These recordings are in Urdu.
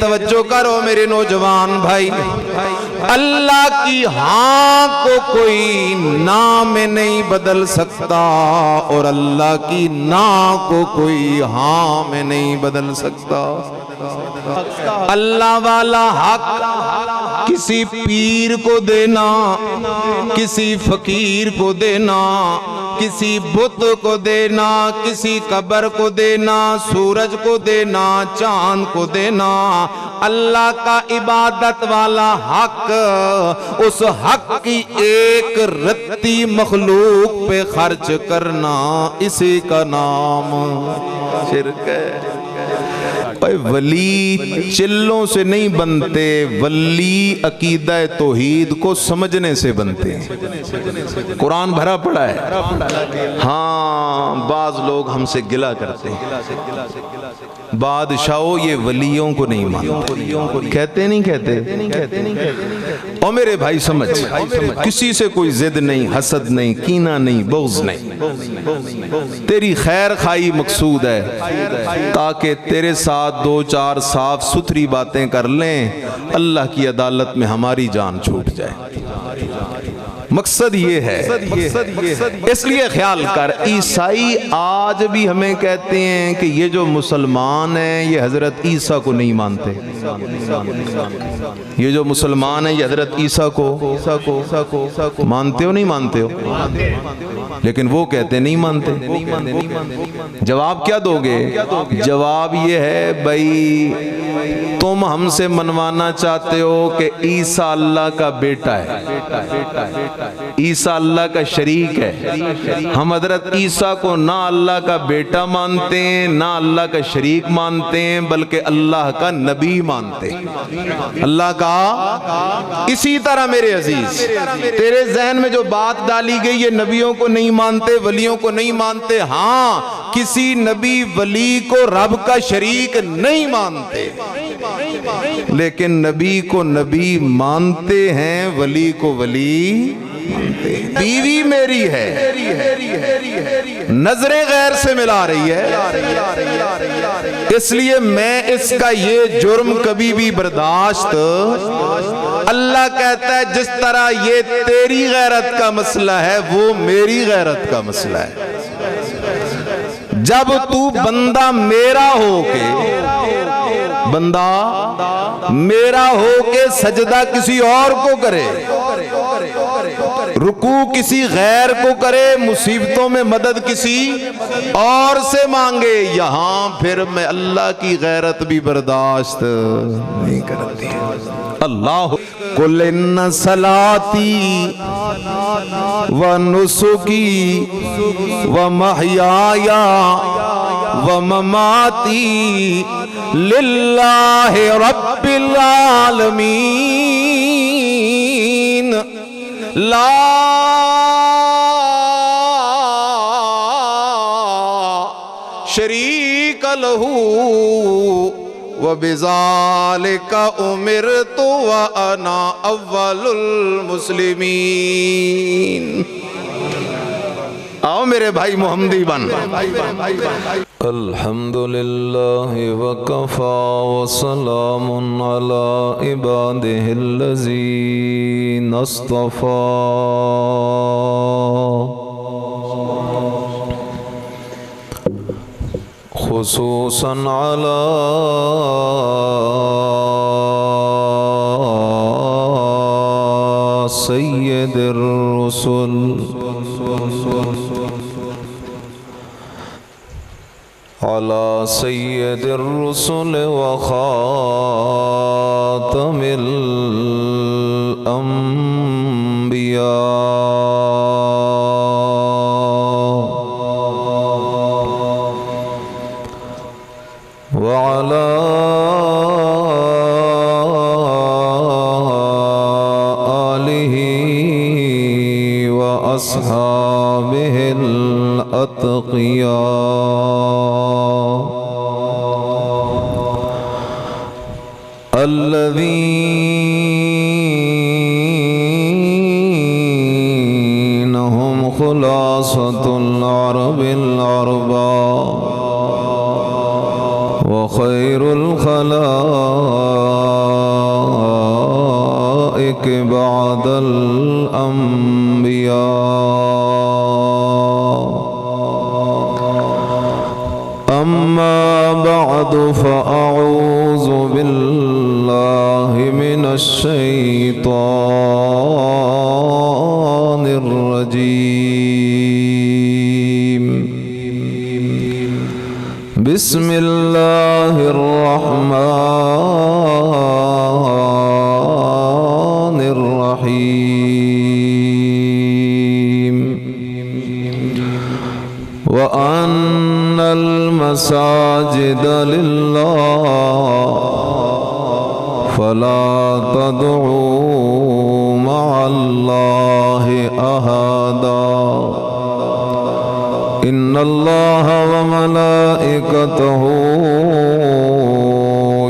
توجہ کرو میرے نوجوان بھائی، اللہ کی ہاں کو کوئی نام نہیں بدل سکتا اور اللہ کی نا کو کوئی ہاں میں نہیں بدل سکتا۔ اللہ والا حق کسی پیر کو دینا، کسی فقیر کو دینا، کسی بت کو دینا، کسی قبر کو دینا، سورج کو دینا، چاند کو دینا، اللہ کا عبادت والا حق، اس حق کی ایک رتی مخلوق پہ خرچ کرنا، اسی کا نام شرک ہے۔ ولی چلوں سے نہیں بنتے، ولی عقیدہ توحید کو سمجھنے سے بنتے ہیں۔ قرآن بھرا پڑا ہے۔ ہاں بعض لوگ ہم سے گلہ کرتے ہیں، بادشاہوں یہ ولیوں کو نہیں مانتے، کہتے نہیں کہتے۔ اور میرے بھائی سمجھ، کسی سے کوئی ضد نہیں، حسد نہیں، کینہ نہیں، بغض نہیں، تیری خیر خواہی مقصود ہے تاکہ تیرے ساتھ دو چار صاف ستھری باتیں کر لیں، اللہ کی عدالت میں ہماری جان چھوٹ جائے۔ مقصد یہ ہے، اس لیے خیال کر، عیسائی آج بھی ہمیں کہتے ہیں کہ یہ جو مسلمان ہیں یہ حضرت عیسیٰ کو نہیں مانتے، یہ جو مسلمان ہیں یہ حضرت عیسیٰ کو مانتے ہو نہیں مانتے ہو، لیکن وہ کہتے نہیں مانتے۔ جواب کیا دو گے؟ جواب یہ ہے بھائی تم ہم سے منوانا چاہتے ہو کہ عیسیٰ اللہ کا بیٹا ہے، عیسیٰ اللہ کا شریک ہے۔ ہم حضرت عیسیٰ کو نہ اللہ کا بیٹا مانتے ہیں، نہ اللہ کا شریک مانتے ہیں، بلکہ اللہ کا نبی مانتے ہیں، اللہ کا۔ اسی طرح میرے عزیز تیرے ذہن میں جو بات ڈالی گئی ہے، نبیوں کو نہیں مانتے، ولیوں کو نہیں مانتے، ہاں کسی نبی ولی کو رب کا شریک نہیں مانتے، لیکن نبی کو نبی مانتے ہیں، ولی کو ولی مانتے ہیں۔ بیوی میری ہے، نظریں غیر سے ملا رہی ہے، اس لیے میں اس کا یہ جرم کبھی بھی برداشت، اللہ کہتا ہے جس طرح یہ تیری غیرت کا مسئلہ ہے وہ میری غیرت کا مسئلہ ہے۔ جب تو بندہ میرا ہو کے سجدہ کسی اور کو کرے، رکوع کسی غیر کو کرے، مصیبتوں میں مدد کسی اور سے مانگے، یہاں پھر میں اللہ کی غیرت بھی برداشت نہیں کرتی۔ اللہ قل ان صلاتی و نسکی و محیای و مماتی للہ رب العالمین لا شریک لہ وَبِذَالِكَ أُمِرْتُ وَأَنَا أَوَّلُ الْمُسْلِمِينَ۔ آؤ میرے بھائی محمدی بن۔ الحمدللہ وکفا وسلام علی عبادہ الذین اصطفی، خصوصاً علی سید الرسل علی سید الرسل و خاتم الانبیاء وعلى آله وأصحابه الأتقياء الذين هم خلاصة العرب العرباء وخير الخلائق بالله من الشيطان الرجيم. بسم الله الرحمن الرحيم. وأن المساجد لله فلا تدعوا مع الله أحدا إن الله وملائكته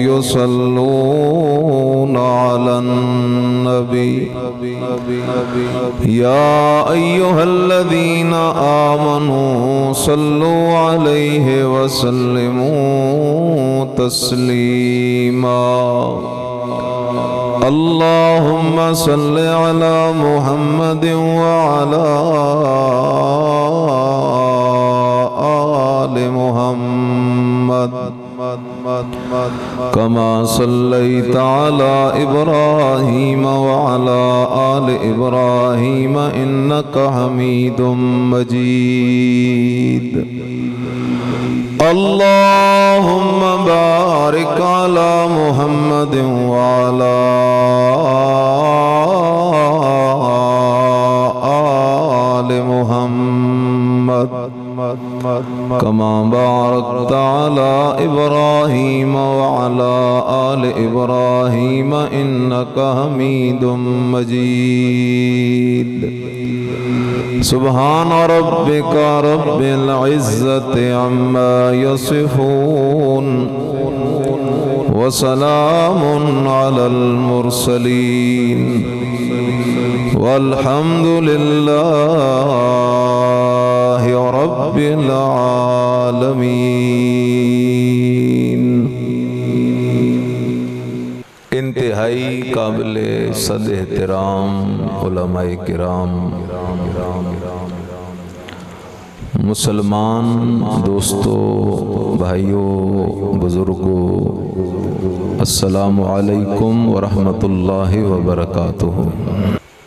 يصلون على النبي يا أيها الذين آمنوا صلوا عليه وسلموا تسليما. اللهم صل على محمد وعلى آل محمد كما صليت على إبراهيم وعلى آل إبراهيم إنك حميد مجيد. اللهم بارك على محمد وعلى آل محمد كما باركت على إبراهيم وعلى آل إبراهيم إنك حميد مجيد. سبحان ربك رب العزة عما يصفون وسلام على المرسلين والحمد لله رب العالمين. انتہائی قابل صد احترام علماء کرام، مسلمان دوستو، بھائیوں، بزرگوں، السلام علیکم ورحمۃ اللہ وبرکاتہ۔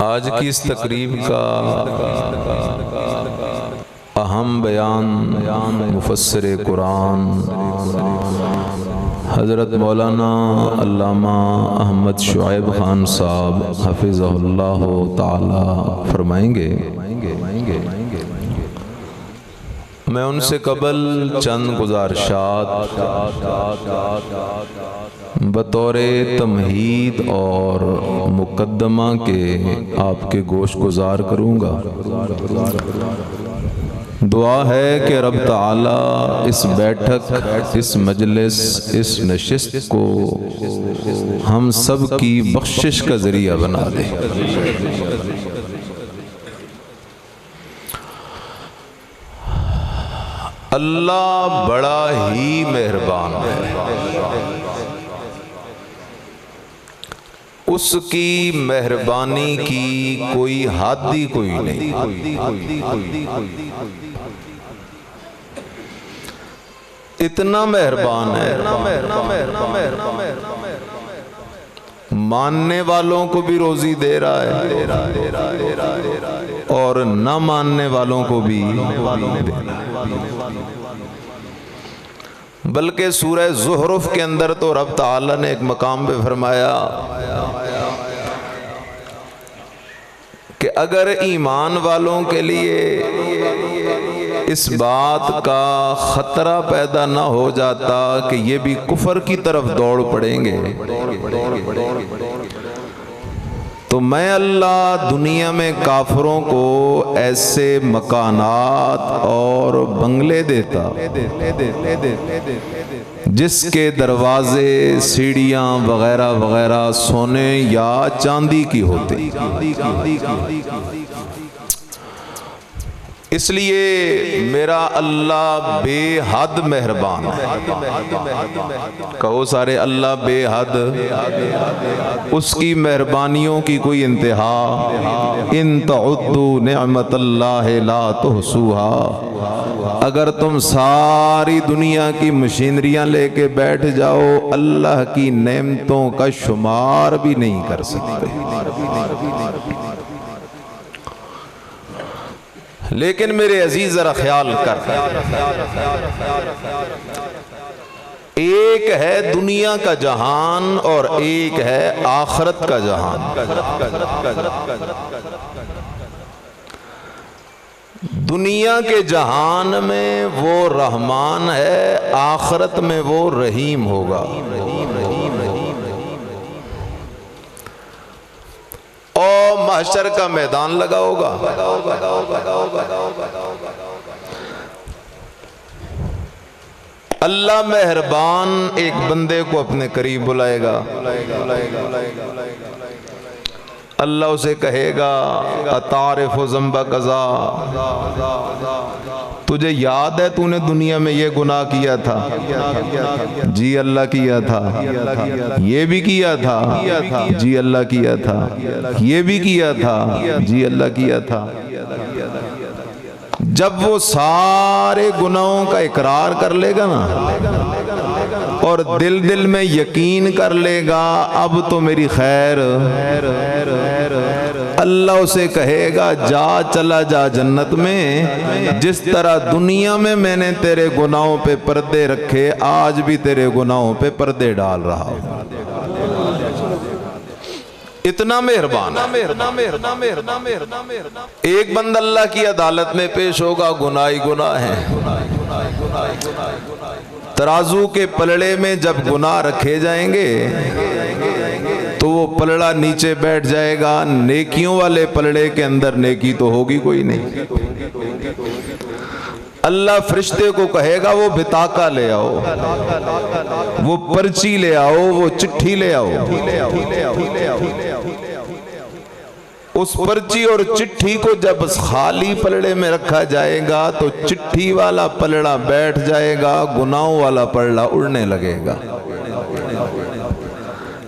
آج کی اس تقریب کا اہم بیان مفسر قرآن حضرت مولانا علامہ احمد شعیب خان صاحب حفظہ اللہ تعالی فرمائیں گے۔ میں ان سے قبل چند گزارشات بطور تمہید اور مقدمہ کے آپ کے گوش گزار کروں گا۔ دعا ہے کہ رب تعالی اس بیٹھک، اس مجلس، اس نشست کو ہم سب کی بخشش کا ذریعہ بنا دے۔ اللہ بڑا ہی مہربان ہے، اس کی مہربانی کی کوئی حد ہی کوئی نہیں۔ اتنا مہربان ہے، ماننے والوں کو بھی روزی دے رہا ہے اور نہ ماننے والوں کو بھی دے رہا ہے۔ بلکہ سورہ زخرف کے اندر تو رب تعالی نے ایک مقام پہ فرمایا کہ اگر ایمان والوں کے لیے اس بات کا خطرہ پیدا نہ ہو جاتا کہ یہ بھی کفر کی طرف دوڑ پڑیں گے تو میں اللہ دنیا میں کافروں کو ایسے مکانات اور بنگلے دیتا جس کے دروازے، سیڑھیاں وغیرہ وغیرہ سونے یا چاندی کی ہوتی۔ اس لیے میرا اللہ بے حد مہربان ہے. کہو سارے اللہ بے حد. اس کی مہربانیوں کی کوئی انتہا. ان تعدوا نعمت اللہ لا تحصوها. اگر تم ساری دنیا کی مشینریاں لے کے بیٹھ جاؤ اللہ کی نعمتوں کا شمار بھی نہیں کر سکتے. لیکن میرے عزیز ذرا خیال کر، ایک ہے دنیا کا جہان اور ایک ہے آخرت کا جہان. دنیا کے جہان میں وہ رحمان ہے، آخرت میں وہ رحیم ہوگا. اور محشر کا میدان لگا ہوگا. اللہ مہربان ایک بندے کو اپنے قریب بلائے گا. اللہ اسے کہے گا اتعرف ذنب کذا، تجھے یاد ہے تو نے دنیا میں یہ گناہ کیا تھا؟ جی اللہ کیا تھا. یہ بھی کیا تھا؟ جی اللہ کیا تھا. یہ بھی کیا تھا؟ جی اللہ کیا تھا. جب وہ سارے گناہوں کا اقرار کر لے گا نا اور دل دل میں یقین کر لے گا اب تو میری خیر، اللہ اسے کہے گا جا چلا جا جنت میں. جس طرح دنیا میں نے تیرے گناہوں پہ پردے رکھے آج بھی تیرے گناہوں پہ پردے ڈال رہا ہوں. اتنا مہربان. ایک بندہ اللہ کی عدالت میں پیش ہوگا، گناہ ہی گناہ ہے. ترازو کے پلڑے میں جب گناہ رکھے جائیں گے تو وہ پلڑا نیچے بیٹھ جائے گا، نیکیوں والے پلڑے کے اندر نیکی تو ہوگی کوئی نہیں. اللہ فرشتے کو کہے گا وہ بطاقہ لے آؤ، وہ پرچی لے آؤ، وہ چٹھی لے آؤ. اس پرچی اور چٹھی کو جب خالی پلڑے میں رکھا جائے گا تو چٹھی والا پلڑا بیٹھ جائے گا، گناہوں والا پلڑا اڑنے لگے گا.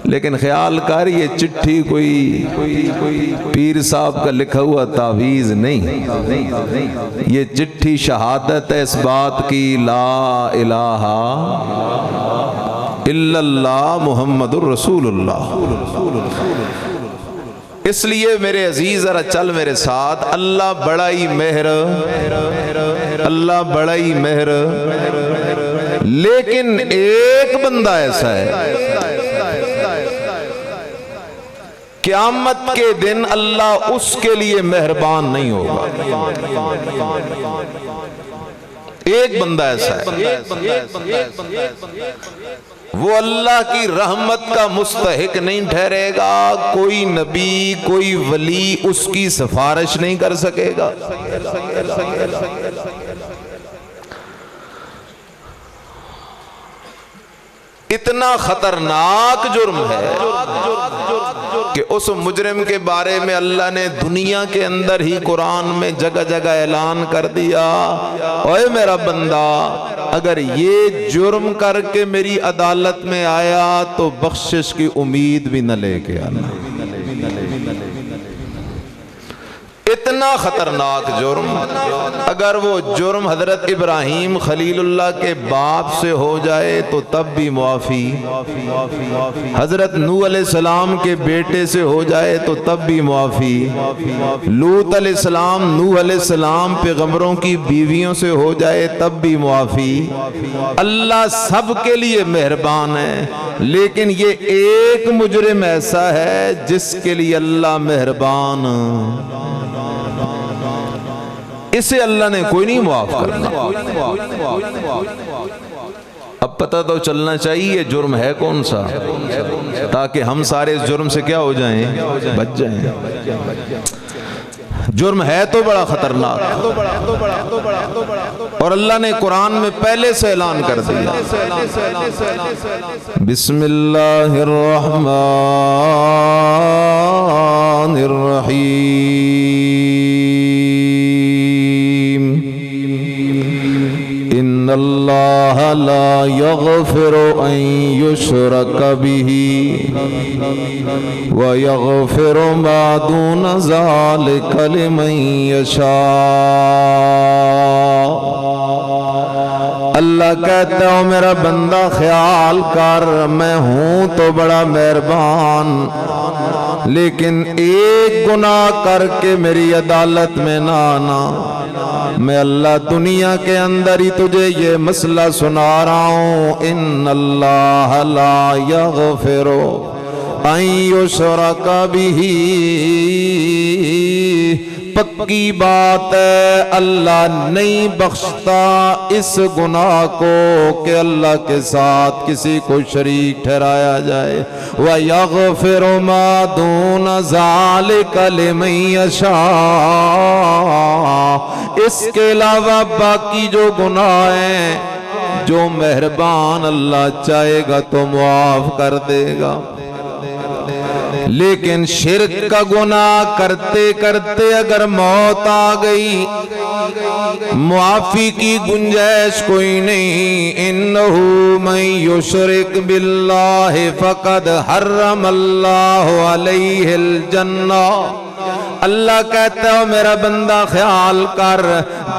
لیکن خیال کر یہ چٹھی کوئی پیر صاحب کا لکھا ہوا تعویذ نہیں، یہ چٹھی شہادت ہے اس بات کی لا الہ الا اللہ محمد الرسول اللہ. اس لیے میرے عزیز ذرا چل میرے ساتھ. اللہ بڑا ہی مہر، اللہ بڑا ہی مہر. لیکن ایک بندہ ایسا ہے قیامت کے دن اللہ اس کے لیے مہربان نہیں ہوگا. ایک بندہ ایسا ہے وہ اللہ کی رحمت کا مستحق نہیں ٹھہرے گا. کوئی نبی کوئی ولی اس کی سفارش نہیں کر سکے گا. اتنا خطرناک جرم ہے کہ اس مجرم کے بارے میں اللہ نے دنیا کے اندر ہی قرآن میں جگہ جگہ اعلان کر دیا اے میرا بندہ اگر یہ جرم کر کے میری عدالت میں آیا تو بخشش کی امید بھی نہ لے کے آنا. اتنا خطرناک جرم. اگر وہ جرم حضرت ابراہیم خلیل اللہ کے باپ سے ہو جائے تو تب بھی معافی, حضرت نوح علیہ السلام کے بیٹے سے ہو جائے تو تب بھی معافی, لوط علیہ السلام نوح علیہ السلام پیغمبروں کی بیویوں سے ہو جائے تب بھی معافی. اللہ سب کے لیے مہربان ہے, لیکن یہ ایک مجرم ایسا ہے جس کے لیے اللہ مہربان, اسے اللہ نے کوئی نہیں معاف کرنا. اب پتہ تو چلنا چاہیے جرم ہے کون سا, تاکہ ہم سارے اس جرم سے کیا ہو جائیں, بچ جائیں. جرم ہے تو بڑا خطرناک, اور اللہ نے قرآن میں پہلے سے اعلان کر دیا. بسم اللہ الرحمن الرحیم لا يغفر أن يشرك به ويغفر ما دون ذلك لمن يشاء۔ اللہ کہتا ہوں میرا بندہ خیال کر، میں ہوں تو بڑا مہربان، لیکن ایک گناہ کر کے میری عدالت میں نہ آنا۔ میں اللہ دنیا کے اندر ہی تجھے یہ مسئلہ سنا رہا ہوں، ان اللہ لا یغفر ان یشرک بہ، پکی بات ہے اللہ نہیں بخشتا اس گناہ کو کہ اللہ کے ساتھ کسی کو شریک ٹھہرایا جائے۔ وَيَغْفِرُ مَا دُونَ ذَلِكَ لِمَن يَشَاءُ، اس کے علاوہ باقی جو گناہ ہیں جو مہربان اللہ چاہے گا تو معاف کر دے گا۔ لیکن شرک کا گناہ کرتے کرتے اگر موت آ گئی، معافی کی گنجائش کوئی نہیں۔ انہ من یشرک باللہ فقد حرم اللہ علیہ الجنہ، اللہ کہتا ہے میرا بندہ خیال کر،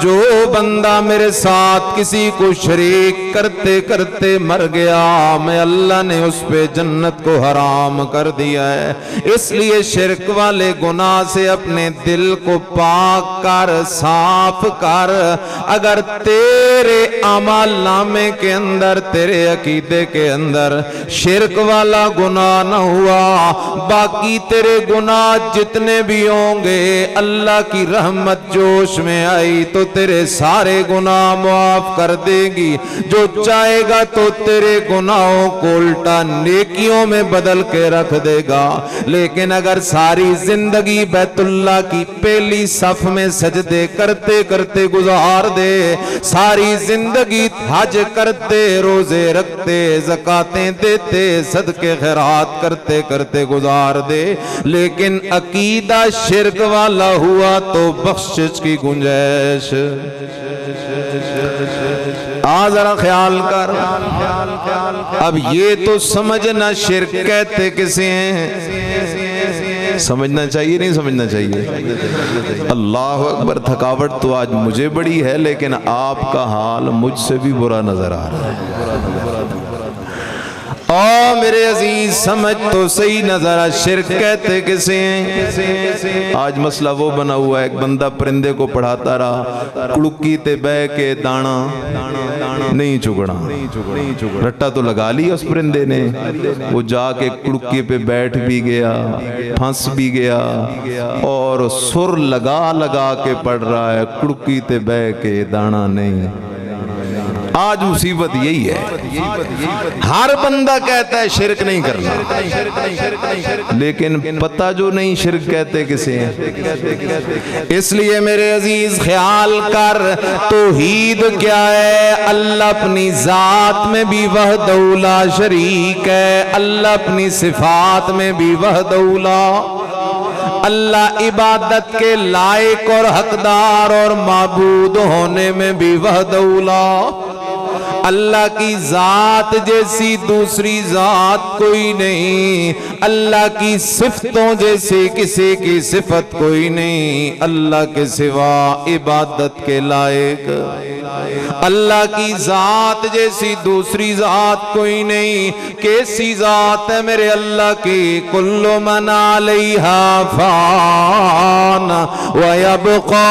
جو بندہ میرے ساتھ کسی کو شریک کرتے کرتے مر گیا، میں اللہ نے اس پہ جنت کو حرام کر دیا ہے۔ اس لیے شرک والے گناہ سے اپنے دل کو پاک کر، صاف کر۔ اگر تیرے اعمال نامے کے اندر، تیرے عقیدے کے اندر شرک والا گناہ نہ ہوا، باقی تیرے گناہ جتنے بھی ہوں گے، اللہ کی رحمت جوش میں آئی تو تیرے سارے گناہ معاف کر دے گی۔ جو چاہے گا تو تیرے گناہوں کو الٹا نیکیوں میں بدل کے رکھ دے گا۔ لیکن اگر ساری زندگی بیت اللہ کی پہلی صف میں سجدے کرتے کرتے گزار دے، ساری زندگی حج کرتے، روزے رکھتے، زکاتیں دیتے، صدقے خیرات کرتے کرتے گزار دے، لیکن عقیدہ شرک والا ہوا تو بخشش کی گنجائش۔ ذرا خیال کر، اب یہ تو سمجھنا شرک کہتے کسے ہیں، سمجھنا چاہیے نہیں سمجھنا چاہیے؟ اللہ اکبر، تھکاوٹ تو آج مجھے بڑی ہے لیکن آپ کا حال مجھ سے بھی برا نظر آ رہا ہے۔ میرے عزیز سمجھ تو صحیح نظر آ، شرک کہتے کسے ہیں؟ آج مسئلہ وہ بنا ہوا ہے، ایک بندہ پرندے کو پڑھاتا رہا، کڑکی تے بہ کے دانا نہیں چگڑا، رٹا تو لگا لیا اس پرندے نے، وہ جا کے کڑکی پہ بیٹھ بھی گیا، پھنس بھی گیا، اور سر لگا لگا کے پڑھ رہا ہے، کڑکی تے بہ کے دانا نہیں۔ آج مصیبت یہی ہے، ہر بندہ کہتا ہے شرک نہیں کرنا، لیکن پتہ جو نہیں شرک کہتے کسے ہیں۔ اس لیے میرے عزیز خیال کر، توحید کیا ہے؟ اللہ اپنی ذات میں بھی وحدہ لا شریک ہے، اللہ اپنی صفات میں بھی وحدہ لا، اللہ عبادت کے لائق اور حقدار اور معبود ہونے میں بھی وحدہ لا۔ اللہ کی ذات جیسی دوسری ذات کوئی نہیں، اللہ کی صفتوں جیسی کسی کی صفت کوئی نہیں، اللہ کے سوا عبادت کے لائق اللہ کی ذات جیسی دوسری ذات کوئی نہیں۔ کیسی ذات ہے میرے اللہ کی؟ کل من علیہا فان ویبقا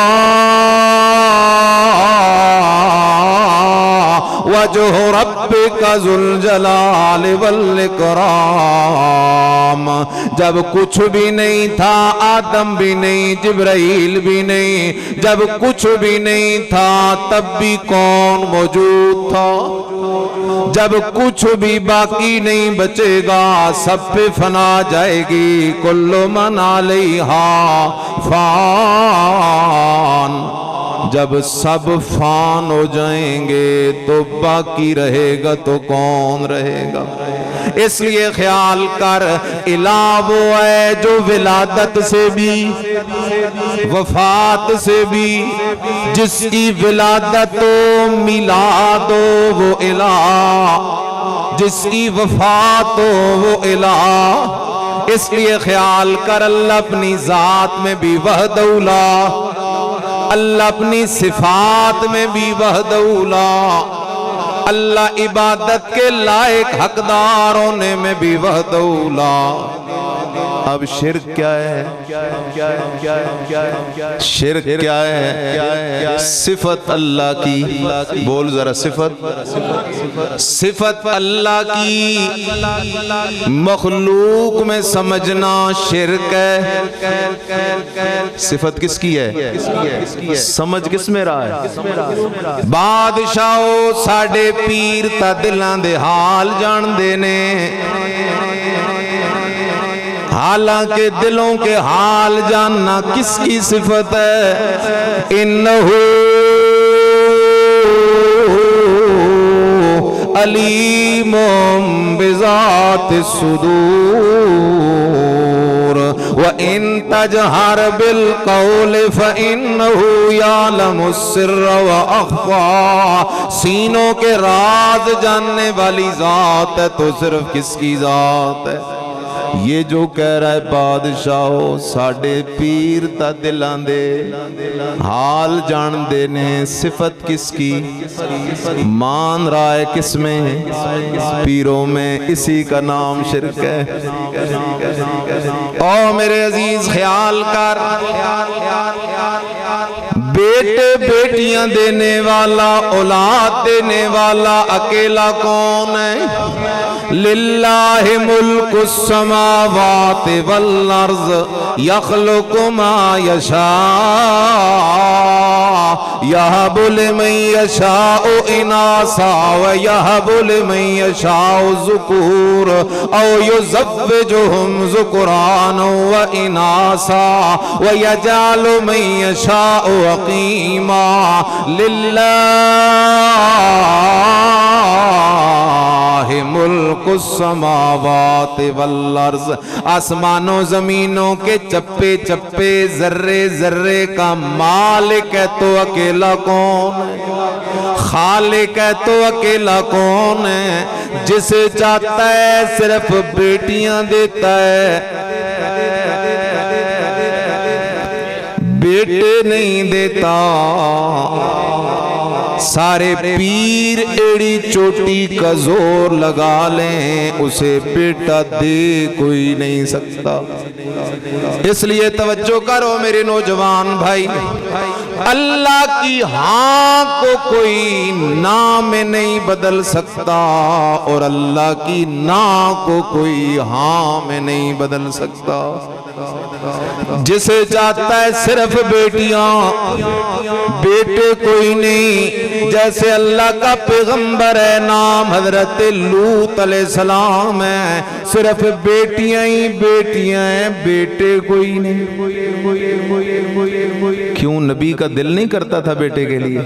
وجہ ربک ذو الجلال والاکرام۔ جب کچھ بھی نہیں تھا، آدم بھی نہیں، جبرائیل بھی نہیں، جب کچھ بھی نہیں تھا تب بھی کون موجود تھا؟ جب کچھ بھی باقی نہیں بچے گا، سب پہ فنا جائے گی۔ کل من علیہا فان جب سب فان ہو جائیں گے تو باقی رہے گا تو کون رہے گا؟ اس لیے خیال کر، الہ وہ ہے جو ولادت سے بھی وفات سے بھی، جس کی ولادت و میلاد ہو وہ الہ، جس کی وفات ہو وہ الہ۔ اس لیے خیال کر، اللہ اپنی ذات میں بھی وحدہ لا، اللہ اپنی صفات میں بھی وحدہ لا، اللہ عبادت کے لائق حقدار ہونے میں بھی وحدہ لا۔ اب شرک کیا ہے؟ شرک کیا ہے؟ صفت اللہ کی، بول ذرا، صفت اللہ کی مخلوق میں سمجھنا شرک ہے۔ صفت کس کی ہے؟ سمجھ کس میں رہا ہے؟ بادشاہو ساڑھے پیر تا دلان دے حال جان دینے، حالانکہ دلوں کے حال جاننا کس کی صفت ہے؟ انہو علیم بذات الصدور وَإِن تَجْهَرْ بِالْقَوْلِ فَإِنَّهُ يَعْلَمُ السِّرَّ وَأَخْفَى۔ سینوں کے راز جاننے والی ذات ہے تو صرف کس کی ذات ہے؟ یہ جو کہہ رہا ہے بادشاہو ساڑھے پیر تا دلان دے حال جان دینے، صفت کس کی؟ مان رہا ہے کس میں؟ پیروں میں۔ اسی کا نام شرک ہے۔ او میرے عزیز خیال کر، بیٹے بیٹیاں دینے والا، اولاد دینے والا اکیلا کون ہے؟ للہ ملک السماوات والارض یخلق ما یشاء یہب لمن یشاء اناثا ویہب لمن یشاء ذکور او یزوجہم ذکرانا واناثا ویجعل من یشاء عقیما۔ للہ ملک السماوات والارض، آسمانوں زمینوں کے چپے چپے ذرے ذرے کا مالک ہے تو اکیلا کون ہے؟ خالق ہے تو اکیلا کون ہے؟ جسے چاہتا ہے صرف بیٹیاں دیتا ہے، بیٹے نہیں دیتا۔ سارے پیر ایڑی چوٹی کا زور لگا لیں، اسے بیٹا دے کوئی نہیں سکتا۔ اس لیے توجہ کرو میرے نوجوان بھائی، اللہ کی ہاں کو کوئی نا میں نہیں بدل سکتا اور اللہ کی نا کو کوئی ہاں میں نہیں بدل سکتا۔ جسے چاہتا ہے صرف بیٹیاں، بیٹے کوئی نہیں۔ جیسے اللہ کا پیغمبر ہے، نام حضرت لوط علیہ السلام ہے، صرف بیٹیاں ہی بیٹیاں ہیں، بیٹے کوئی نہیں۔ کیوں نبی کا دل نہیں کرتا تھا بیٹے کے لیے؟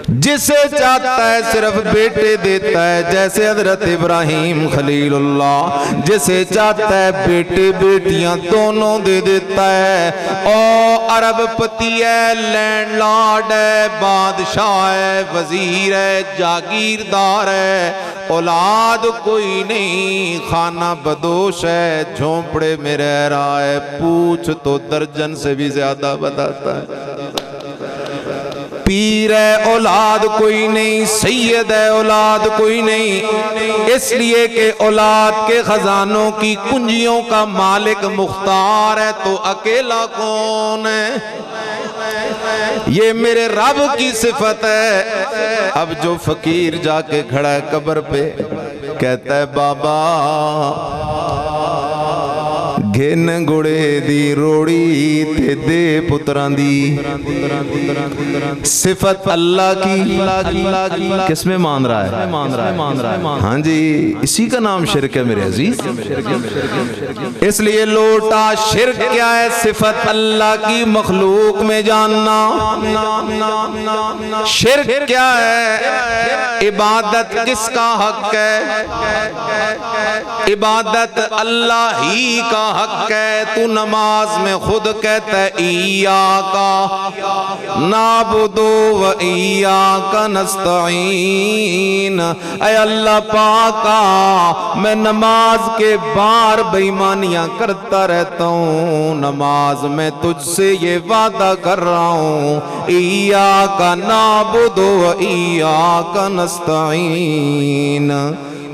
جسے چاہتا ہے صرف بیٹے دیتا ہے، جیسے حضرت ابراہیم خلیل اللہ، جسے چاہتا ہے بیٹے بیٹیاں دونوں دے دیتا ہے۔ او عرب پتی ہے، لینڈ لارڈ ہے، بادشاہ ہے، وزیر ہے، جاگیردار ہے، اولاد کوئی نہیں، خانہ بدوش ہے، جھونپڑے میں رہ رہا ہے، پوچھ تو درجن سے بھی زیادہ بتاتا ہے۔ پیر ہے، اولاد کوئی نہیں، سید ہے، اولاد کوئی نہیں، اس لیے کہ اولاد کے خزانوں کی کنجیوں کا مالک مختار ہے تو اکیلا کون ہے؟ یہ میرے رب کی صفت ہے۔ اب جو فقیر جا کے کھڑا ہے قبر پہ، کہتا ہے بابا گھن گڑے دی روڑی تے دے پتراں دی صفت اللہ کی کس میں مان رہا ہے؟ ہاں جی اسی کا نام شرک ہے میرے عزیز۔ اس لیے لوٹا شرک کیا ہے؟ صفت اللہ کی مخلوق میں جاننا۔ شرک کیا ہے؟ عبادت کس کا حق ہے؟ عبادت اللہ ہی کا حق ہے۔ تو نماز میں خود کہتا ہے ایاکا نعبدو و ایاکا نستعین، اے اللہ پاکا میں نماز کے بار بے ایمانیاں کرتا رہتا ہوں، نماز میں تجھ سے یہ وعدہ کر رہا ہوں ایاکا نعبدو و ایاکا نستعین،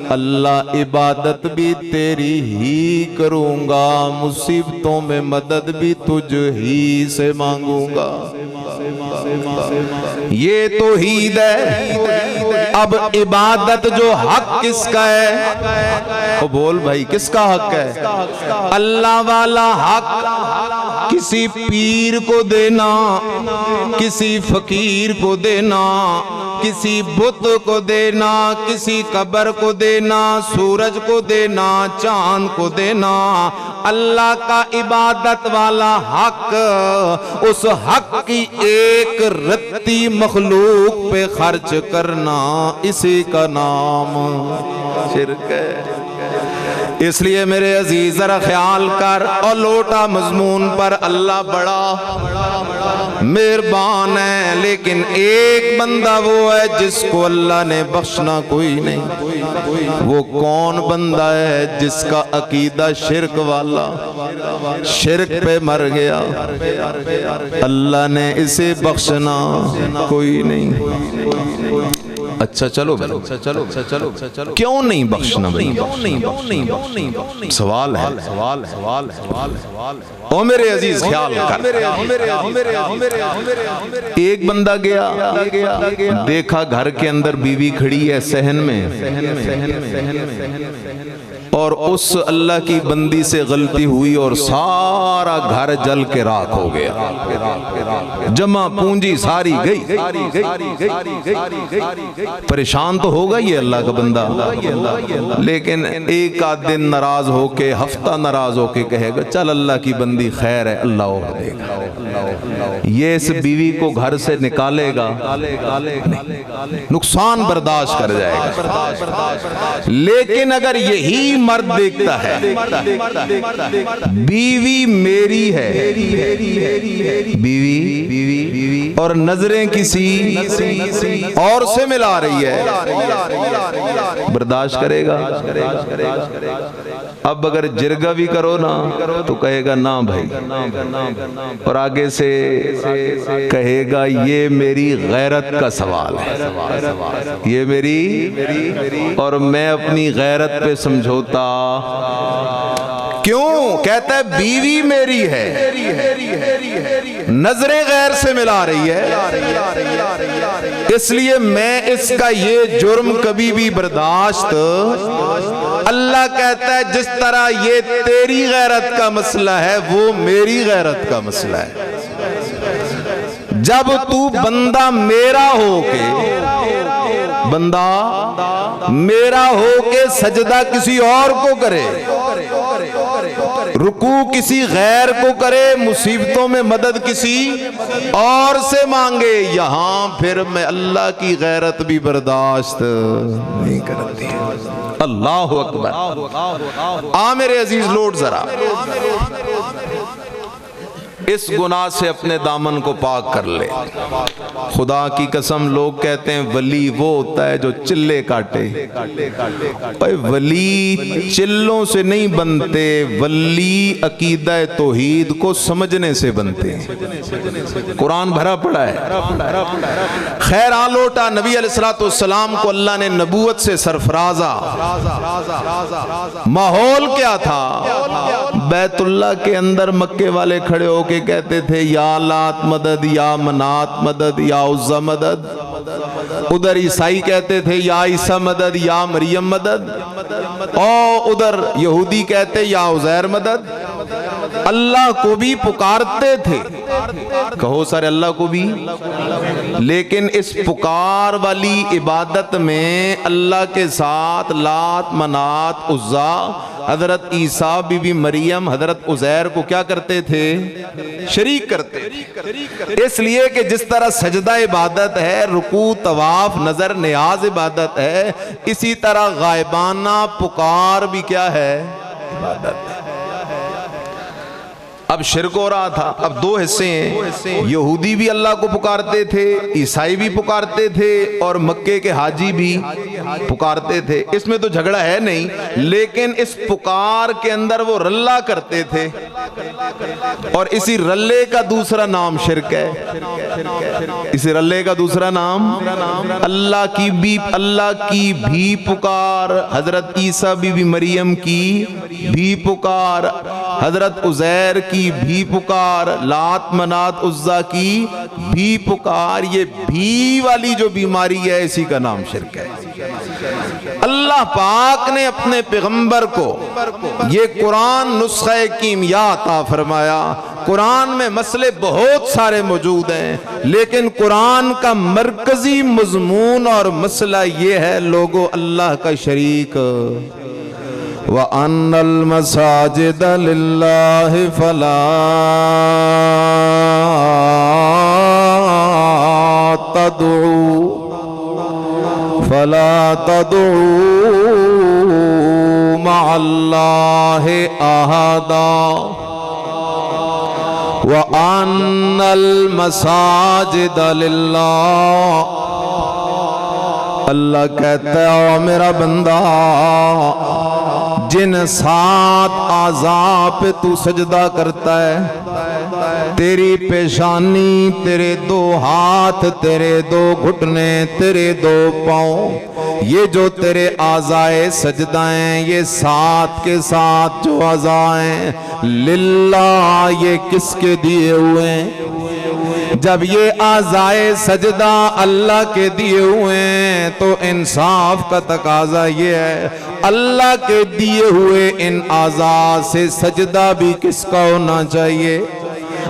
اللہ عبادت بھی تیری ہی کروں گا، مصیبتوں میں مدد بھی تجھ ہی سے مانگوں گا۔ یہ توحید ہے۔ اب عبادت جو حق کس کا ہے؟ او بول بھائی کس کا حق ہے؟ اللہ والا حق کسی پیر کو دینا، کسی فقیر کو دینا، کسی بت کو دینا، کسی قبر کو دینا، سورج کو دینا، چاند کو دینا۔ اللہ کا عبادت والا حق، اس حق کی ایک رتی مخلوق پہ خرچ کرنا، اسی کا نام شرک ہے۔ اس لیے میرے عزیز ذرا خیال کر، اور لوٹا مضمون پر اللہ بڑا مہربان ہے، لیکن ایک بندہ وہ ہے جس کو اللہ نے بخشنا کوئی نہیں۔ وہ کون بندہ ہے؟ جس کا عقیدہ شرک والا، شرک پہ مر گیا، اللہ نے اسے بخشنا کوئی نہیں۔ اچھا چلو کیوں نہیں بخشنا بھائی؟ سوال ہے۔ او میرے عزیز خیال کر، ایک بندہ گیا، دیکھا گھر کے اندر بیوی کھڑی ہے صحن میں، اور اس اللہ کی بندی سے غلطی ہوئی اور سارا گھر جل کے راکھ ہو گیا، جمع پونجی ساری گئی۔ پریشان تو ہوگا یہ اللہ کا بندہ، لیکن ایک آدھ دن ناراض ہو کے، ہفتہ ناراض ہو کے کہے گا چل اللہ کی بندی خیر ہے، اللہ اور دے گا۔ یہ اس بیوی کو گھر سے نکالے گا، نقصان برداشت کر جائے گا۔ لیکن اگر یہی مرد دیکھتا ہے بیوی میری ہے، بیوی اور نظریں کسی اور سے ملا رہی ہے، برداشت کرے گا؟ اب اگر جرگہ بھی کرو نا تو کہے گا نا بھائی، اور آگے سے کہے گا یہ میری غیرت کا سوال ہے، یہ میری، اور میں اپنی غیرت پہ سمجھوتا۔ کیوں؟ کہتا ہے بیوی میری ہے، نظریں غیر سے ملا رہی ہے، اس لیے میں اس کا یہ جرم کبھی بھی برداشت۔ اللہ کہتا ہے جس طرح یہ تیری غیرت کا مسئلہ ہے، وہ میری غیرت کا مسئلہ ہے۔ جب تو بندہ میرا ہو کے، بندہ میرا ہو کے سجدہ کسی اور کو کرے، رکوع کسی غیر کو کرے، مصیبتوں میں مدد کسی اور سے مانگے، یہاں پھر میں اللہ کی غیرت بھی برداشت نہیں کرتی۔ اللہ اکبر۔ میرے عزیز لوٹ ذرا اس گناہ سے اپنے دامن کو پاک کر لے۔ خدا کی قسم لوگ کہتے ہیں ولی وہ ہوتا ہے جو چلے کاٹے، ولی چلوں سے نہیں بنتے، ولی عقیدہ توحید کو سمجھنے سے بنتے ہیں۔ قرآن بھرا پڑا ہے۔ خیر لوٹا نبی علیہ السلام کو اللہ نے نبوت سے سرفرازہ۔ ماحول کیا تھا؟ بیت اللہ کے اندر مکے والے کھڑے ہو کے کہتے تھے یا لات مدد، یا منات مدد، یا عزا مدد۔ ادھر عیسائی کہتے تھے یا عیسیٰ مدد، یا مریم مدد، اور ادھر یہودی کہتے یا عزیر مدد۔ اللہ کو بھی پکارتے تھے، کہو سارے اللہ کو بھی، لیکن اس پکار والی عبادت میں اللہ کے ساتھ لات منات عزا، حضرت عیسیٰ بی بی مریم، حضرت عزیر کو کیا کرتے تھے؟ شریک کرتے تھے۔ اس لیے کہ جس طرح سجدہ عبادت ہے، رکوع طواف نظر نیاز عبادت ہے، اسی طرح غائبانہ پکار بھی کیا ہے؟ عبادت ہے۔ اب شرک ہو رہا تھا، اب دو حصے ہیں، یہودی بھی اللہ کو پکارتے تھے، عیسائی بھی پکارتے تھے، اور مکے کے حاجی بھی پکارتے تھے۔ اس میں تو جھگڑا ہے نہیں، لیکن اس پکار کے اندر وہ رلہ کرتے تھے، اور اسی رلے کا دوسرا نام شرک ہے۔ اسی رلے کا دوسرا نام اللہ کی بھی پکار، حضرت عیسیٰ بی بی مریم کی بھی پکار، حضرت عزیر کی بھی پکار، لات منات عزا کی بھی پکار۔ یہ بھی والی جو بیماری ہے، اسی کا نام شرک ہے۔ اللہ پاک نے اپنے پیغمبر کو یہ قرآن نسخہ کیمیا عطا فرمایا۔ قرآن میں مسئلے بہت سارے موجود ہیں، لیکن قرآن کا مرکزی مضمون اور مسئلہ یہ ہے، لوگو اللہ کا شریک۔ وَأَنَّ الْمَسَاجِدَ لِلَّهِ فَلَا تَدْعُوا مَعَ اللَّهِ أَحَدًا وَأَنَّ الْمَسَاجِدَ لِلَّهِ۔ اللہ کہتا ہے، او میرا بندہ، جن 7 اعضاء پہ تو سجدہ کرتا ہے، تیری پیشانی، تیرے 2 ہاتھ، تیرے 2 گھٹنے، تیرے 2 پاؤں، یہ جو تیرے اعضاء سجدہ ہیں، یہ 7 کے 7 جو اعضاء ہیں، للہ، یہ کس کے دیے ہوئے ہیں؟ جب یہ اعضاء سجدہ اللہ کے دیے ہوئے ہیں تو انصاف کا تقاضا یہ ہے، اللہ کے دیے ہوئے ان اعضاء سے سجدہ بھی کس کا ہونا چاہیے؟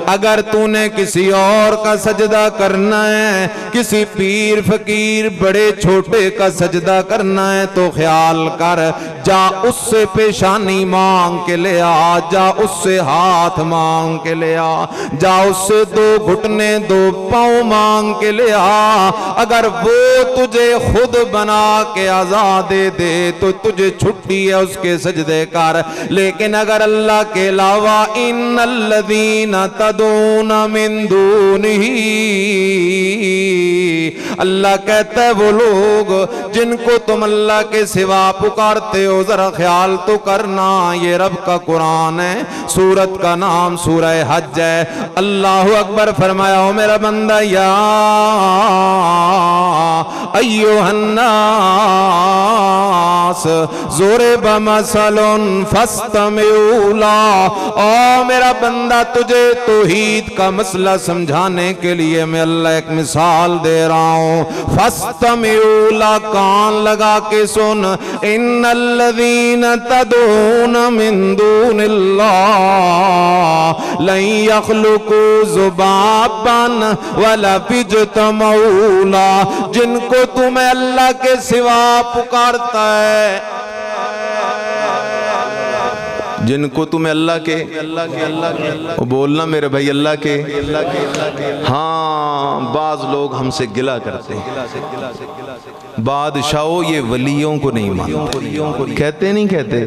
اگر تو نے کسی اور کا سجدہ کرنا ہے، کسی پیر فقیر بڑے چھوٹے کا سجدہ کرنا ہے، تو خیال کر، جا اس سے پیشانی مانگ کے لے آ، جا اس سے ہاتھ مانگ کے لے آ، جا اس سے 2 گھٹنے 2 پاؤں مانگ کے لے آ۔ اگر وہ تجھے خود بنا کے آزاد دے دے تو تجھے چھٹی ہے، اس کے سجدے کر۔ لیکن اگر اللہ کے علاوہ ان الذین تدعون من دونہ، اللہ کہتا ہے وہ لوگ جن کو تم اللہ کے سوا پکارتے ہو، ذرا خیال تو کرنا، یہ رب کا قرآن ہے، سورت کا نام سورہ حج ہے۔ اللہ اکبر فرمایا، او میرا بندہ، یا ایوہ الناس ضرب مثل فاستمعوا لہ۔ او میرا بندہ، تجھے توحید کا مسئلہ سمجھانے کے لیے میں اللہ ایک مثال دے رہا ہوں، فاستمعوا لہ، کان لگا کے سن۔ ان الذین تدعون من دون اللہ لن یخلقوا ذبابا ولو اجتمعوا لہ، جن کو تمہیں اللہ کے سوا پکارتا ہے، جن کو تمہیں اللہ کے بولنا میرے بھائی، اللہ کے، ہاں بعض لوگ ہم سے گلہ کرتے ہیں، بادشاہوں یہ ولیوں کو نہیں مانتے، کہتے نہیں کہتے؟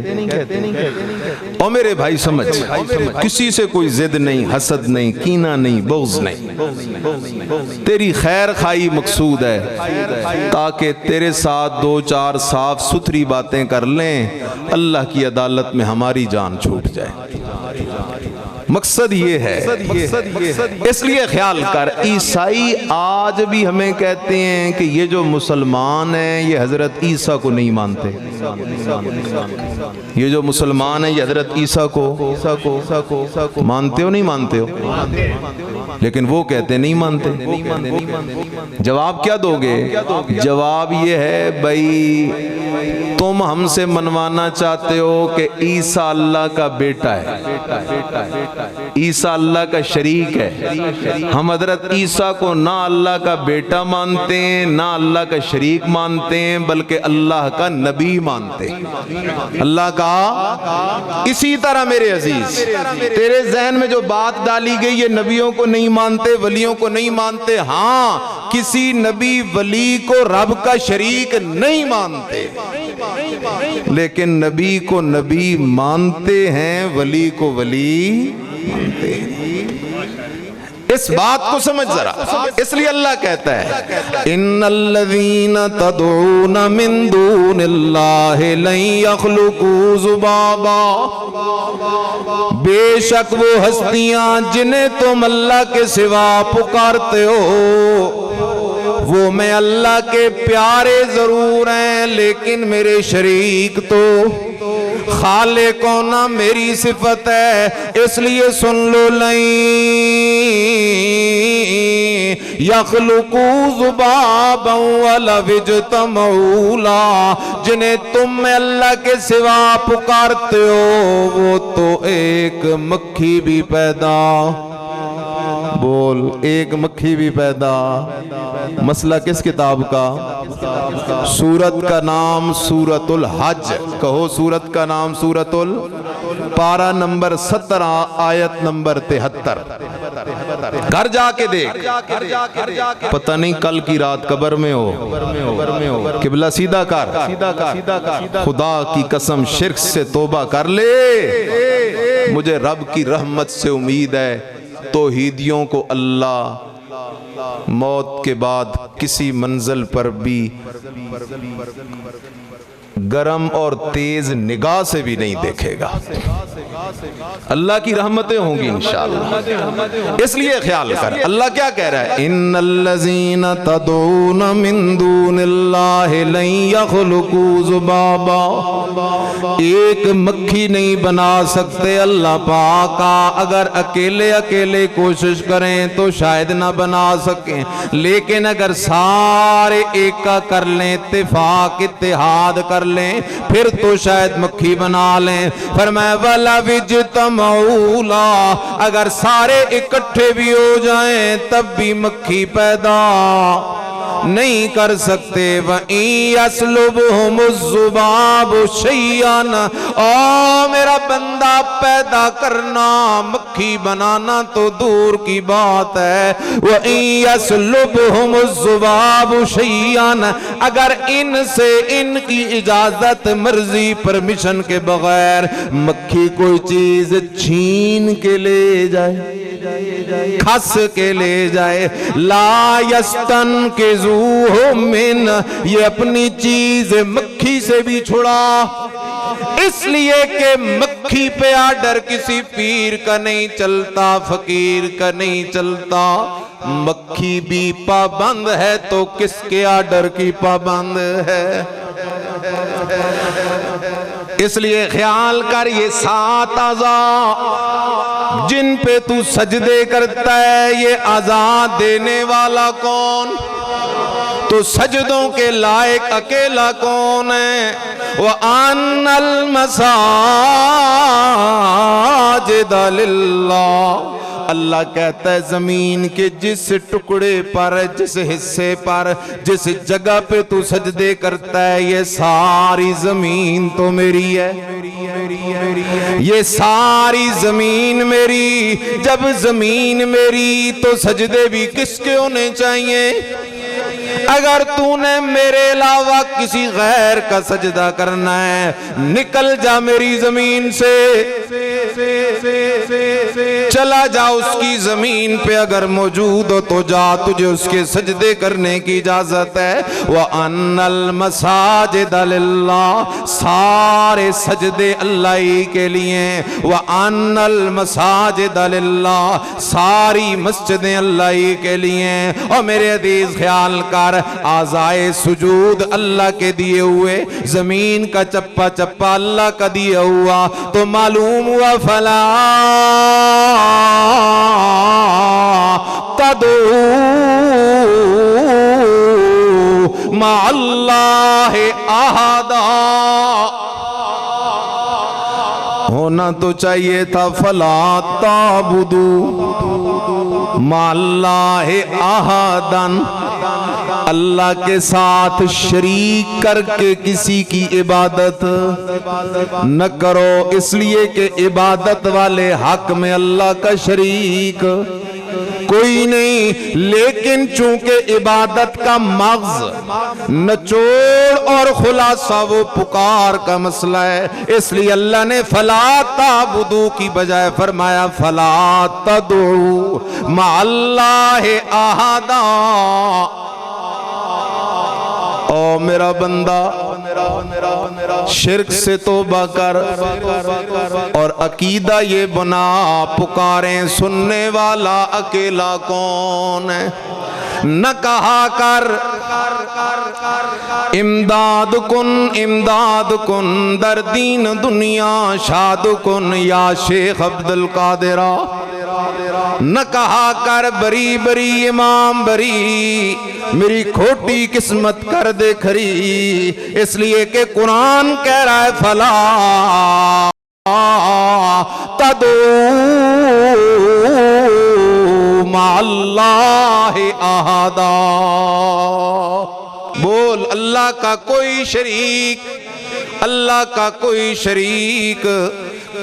اور میرے بھائی سمجھ، کسی سے کوئی ضد نہیں، حسد نہیں، کینہ نہیں، بغض نہیں، تیری خیر خواہی مقصود ہے، تاکہ تیرے ساتھ 2-4 صاف ستھری باتیں کر لیں، اللہ کی عدالت میں ہماری جان چھوٹ جائے۔ مقصد یہ ہے، اس لیے خیال کر، عیسائی آج بھی ہمیں کہتے ہیں کہ یہ جو مسلمان ہیں یہ حضرت عیسیٰ کو نہیں مانتے، یہ جو مسلمان ہیں یہ حضرت عیسیٰ کو مانتے ہو نہیں مانتے ہو، لیکن وہ کہتے نہیں مانتے۔ جواب کیا دو گے؟ جواب یہ ہے بھائی تم ہم سے منوانا چاہتے ہو کہ عیسیٰ اللہ کا بیٹا ہے، عیسیٰ اللہ کا شریک ہے، ہم حضرت عیسیٰ کو نہ اللہ کا بیٹا مانتے ہیں نہ اللہ کا شریک مانتے ہیں بلکہ اللہ کا نبی مانتے ہیں، اللہ کا۔ اسی طرح میرے عزیز تیرے ذہن میں جو بات ڈالی گئی یہ نبیوں کو نہیں مانتے، ولیوں کو نہیں مانتے، ہاں کسی نبی ولی کو رب کا شریک نہیں مانتے، لیکن نبی کو نبی مانتے ہیں، ولی کو ولی مانتے ہیں۔ اس بات کو سمجھ ذرا، اس لیے اللہ کہتا ہے ان الذین تدعون من دون اللہ لن یخلقوا ذبابا، بے شک وہ ہستیاں جنہیں تم اللہ کے سوا پکارتے ہو وہ میں اللہ کے پیارے ضرور ہیں لیکن میرے شریک تو خالق ہونا میری صفت ہے، اس لیے سن لو لن یخلقوا ذبابا ولو اجتمعوا لہ، جنہیں تم میں اللہ کے سوا پکارتے ہو وہ تو ایک مکھی بھی پیدا، بول ایک مکھی بھی پیدا۔ مسئلہ کس کتاب کا؟ سورت کا نام سورت الحج، کہو سورت کا نام سورت پارہ نمبر 17 آیت نمبر 73۔ گھر جا کے دیکھ، پتہ نہیں کل کی رات قبر میں ہو، قبلہ سیدھا کر، خدا کی قسم شرک سے توبہ کر لے، مجھے رب کی رحمت سے امید ہے توحیدیوں کو اللہ موت کے بعد کسی منزل پر بھی گرم اور تیز نگاہ سے بھی نہیں دیکھے گا، اللہ کی رحمتیں ہوں گی انشاءاللہ۔ اس لیے خیال کر، اللہ کیا کہہ رہا ہے؟ ان الذین تدعون من دون اللہ لن یخلقوا ذبابا، ایک مکھی نہیں بنا سکتے اللہ پاک کا، اگر اکیلے کوشش کریں تو شاید نہ بنا سکیں، لیکن اگر سارے ایک کا کر لیں، اتفاق اتحاد کر لیں پھر تو شاید مکھی بنا لیں۔ فرمایا وَلَوِ اجْتَمَعُوا لَہ، اگر سارے اکٹھے بھی ہو جائیں تب بھی مکھی پیدا نہیں کر سکتے۔ وَإِن يَسْلُبْهُمُ الذُّبَابُ شَيْئًا، او میرا بندہ پیدا کرنا مکھی بنانا تو دور کی بات ہے، وَإِن يَسْلُبْهُمُ الذُّبَابُ شَيْئًا، اگر ان سے ان کی اجازت مرضی پرمیشن کے بغیر مکھی کوئی چیز چھین کے لے جائے، کھس کے لے جائے، لا یستنقذوہ من، یہ اپنی چیز مکھی سے بھی چھڑا، اس لیے کہ مکھی پہ آرڈر کسی پیر کا نہیں چلتا، فقیر کا نہیں چلتا، مکھی بھی پابند ہے تو کس کے آرڈر کی پابند ہے؟ اس لیے خیال کر، یہ 7 اعضاء جن پہ تو سجدے کرتا ہے یہ اعضاء دینے والا کون؟ تو سجدوں کے لائق اکیلا کون ہے؟ وَأَنَّ الْمَسَاجِدَ لِلَّهِ، اللہ کہتا ہے زمین کے جس ٹکڑے پر، جس حصے پر، جس جگہ پہ تو سجدے کرتا ہے یہ ساری زمین تو میری ہے، یہ ساری زمین میری۔ جب زمین میری تو سجدے بھی کس کے ہونے چاہیے؟ اگر تو نے میرے علاوہ کسی غیر کا سجدہ کرنا ہے نکل جا میری زمین سے، چلا جا اس کی زمین پہ اگر موجود ہو تو جا، تجھے اس کے سجدے کرنے کی اجازت ہے۔ وَأَنَّ الْمَسَاجِدَ لِلَّهِ، سارے سجدے اللہ ہی کے لیے۔ وَأَنَّ الْمَسَاجِدَ لِلَّهِ، ساری مسجدیں اللہ ہی کے لیے۔ اور میرے عزیز خیال کر، اعضائے سجود اللہ کے دیے ہوئے، زمین کا چپا چپا اللہ کا دیا ہوا، تو معلوم ہوا فلا تدعو مع اللہ احدا، ہونا تو چاہیے تھا فلا تعبدوا مع اللہ احدا، اللہ کے ساتھ شریک کر کے کسی کی عبادت نہ کرو، اس لیے کہ عبادت والے حق میں اللہ کا شریک کوئی نہیں۔ لیکن چونکہ عبادت کا مغز، نچوڑ اور خلاصہ وہ پکار کا مسئلہ ہے، اس لیے اللہ نے فلا تعبدو کی بجائے فرمایا فلا تدعو مع اللہ احدا۔ او میرا بندہ، شرک سے توبہ کر اور عقیدہ یہ بنا، پکاریں سننے والا اکیلا کون ہے، نہ کہا کر امداد کن در دین دنیا شاد کن یا شیخ عبد القادرہ، نہ کہا کر بری بری امام بری، میری کھوٹی قسمت کر دے کھری، اس لیے کہ قرآن کہہ رہا ہے فلا تدعو مع اللہ احدا، بول اللہ کا کوئی شریک، اللہ کا کوئی شریک۔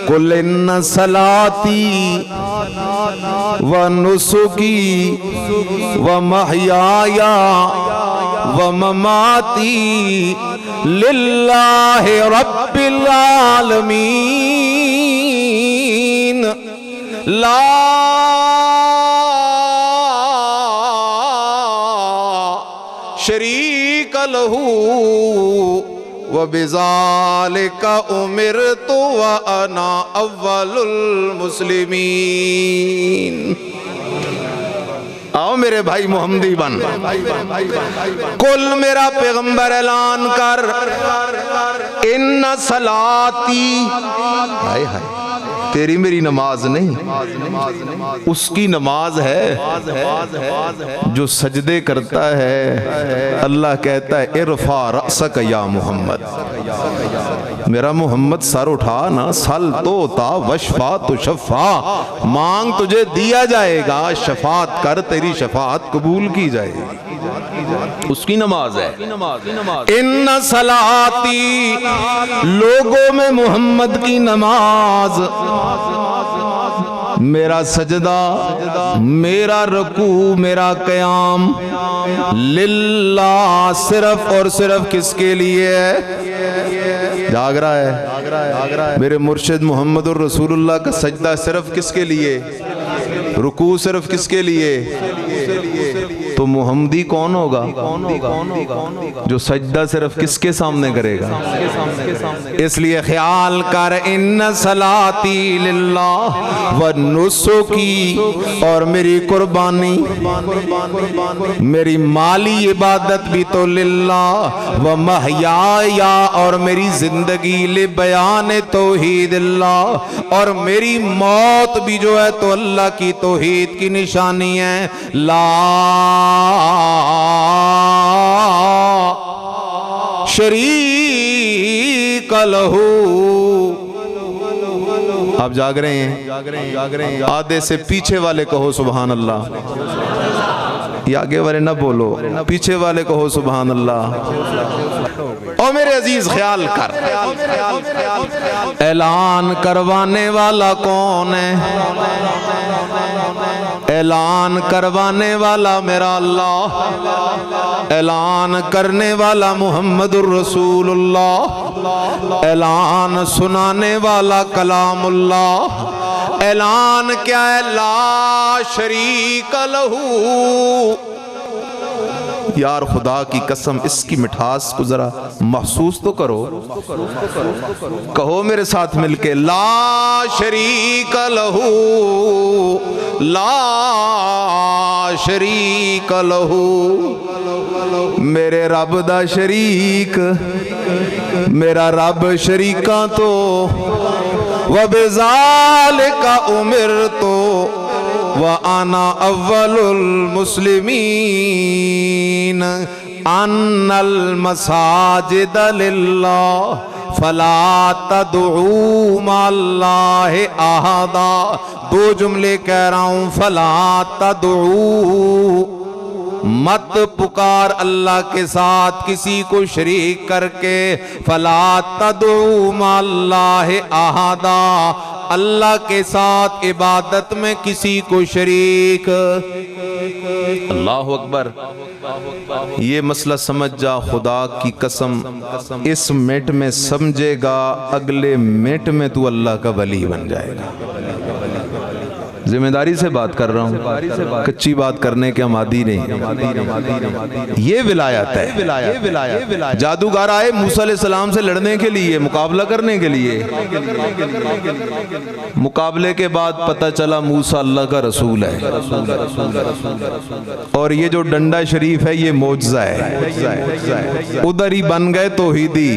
قل ان صلاتی و نسکی و محیایا و مماتی للہ رب العالمین لا شریک لہ وَبِذَالِكَ أُمِرْتُ وَأَنَا أَوَّلُ الْمُسْلِمِينَ۔ آؤ میرے بھائی محمدی بن، کل میرا پیغمبر اعلان کر، ان صلاتی، ہائے ہائے تیری میری نماز نہیں، اس کی نماز ہے جو سجدے کرتا ہے۔ اللہ کہتا ہے ارفع رأسک یا محمد، میرا محمد سر اٹھا نا، سل توتا وشفا تو شفا، مانگ تجھے دیا جائے گا، شفاعت کر تیری شفاعت قبول کی جائے گی، اس کی نماز ہے۔ ان صلاتی، لوگوں میں محمد کی نماز، میرا سجدہ، میرا رکوع، میرا قیام، للہ، صرف اور صرف کس کے لیے ہے؟ جاگ رہا ہے میرے مرشد محمد الرسول اللہ کا سجدہ صرف کس کے لیے، رکوع صرف کس کے لیے؟ تو محمدی کون ہوگا جو سجدہ صرف کس کے سامنے کرے گا؟ اس لیے خیال کر، ان صلاتی للہ و نسکی، اور میری قربانی، میری مالی عبادت بھی تو للہ، و محیایا، اور میری زندگی لبیان توحید اللہ، اور میری موت بھی جو ہے تو اللہ کی توحید کی نشانی ہے۔ لا شریک لہ، آپ جاگ رہے ہیں؟ آدھے سے پیچھے والے کہو سبحان اللہ، یہ آگے والے نہ بولو، پیچھے والے کہو سبحان اللہ۔ اور میرے عزیز خیال کر، اعلان کروانے والا کون ہے؟ اعلان کروانے والا میرا اللہ، اعلان کرنے والا محمد الرسول اللہ، اعلان سنانے والا کلام اللہ۔ اعلان کیا ہے؟ لا شریک لہو۔ یار خدا کی قسم اس کی مٹھاس کو ذرا محسوس تو کرو، کہو میرے ساتھ مل کے، لا شریک لہو، لا شریک لہو۔ میرے رب دا شریک، میرا رب شریکاں تو وَبِذَالِكَ أُمِرْتُ وَأَنَا أَوَّلُ الْمُسْلِمِينَ أَنَّ الْمَسَاجِدَ لِلَّهِ فَلَا تَدْعُوا مَعَ اللَّهِ أَحَدًا۔ دو جملے کہہ رہا ہوں، فَلَا تَدْعُوا، مت پکار اللہ کے ساتھ کسی کو شریک کر کے، فَلَا تَدْعُوا مَعَ اللَّهِ أَحَدًا، اللہ کے ساتھ عبادت میں کسی کو شریک۔ اللہ اکبر۔ یہ مسئلہ سمجھ جا، خدا کی قسم اس منٹ میں سمجھے گا، اگلے منٹ میں تو اللہ کا ولی بن جائے گا۔ ذمہ داری سے بات کر رہا ہوں، کچی بات کرنے کے ہم عادی نہیں۔ یہ ولایت ہے۔ جادوگر آئے موسیٰ علیہ السلام سے لڑنے کے لیے، مقابلہ کرنے کے لیے، مقابلے کے بعد پتہ چلا موسیٰ اللہ کا رسول ہے، اور یہ جو ڈنڈا شریف ہے یہ معجزہ ہے۔ ادھر ہی بن گئے توحیدی،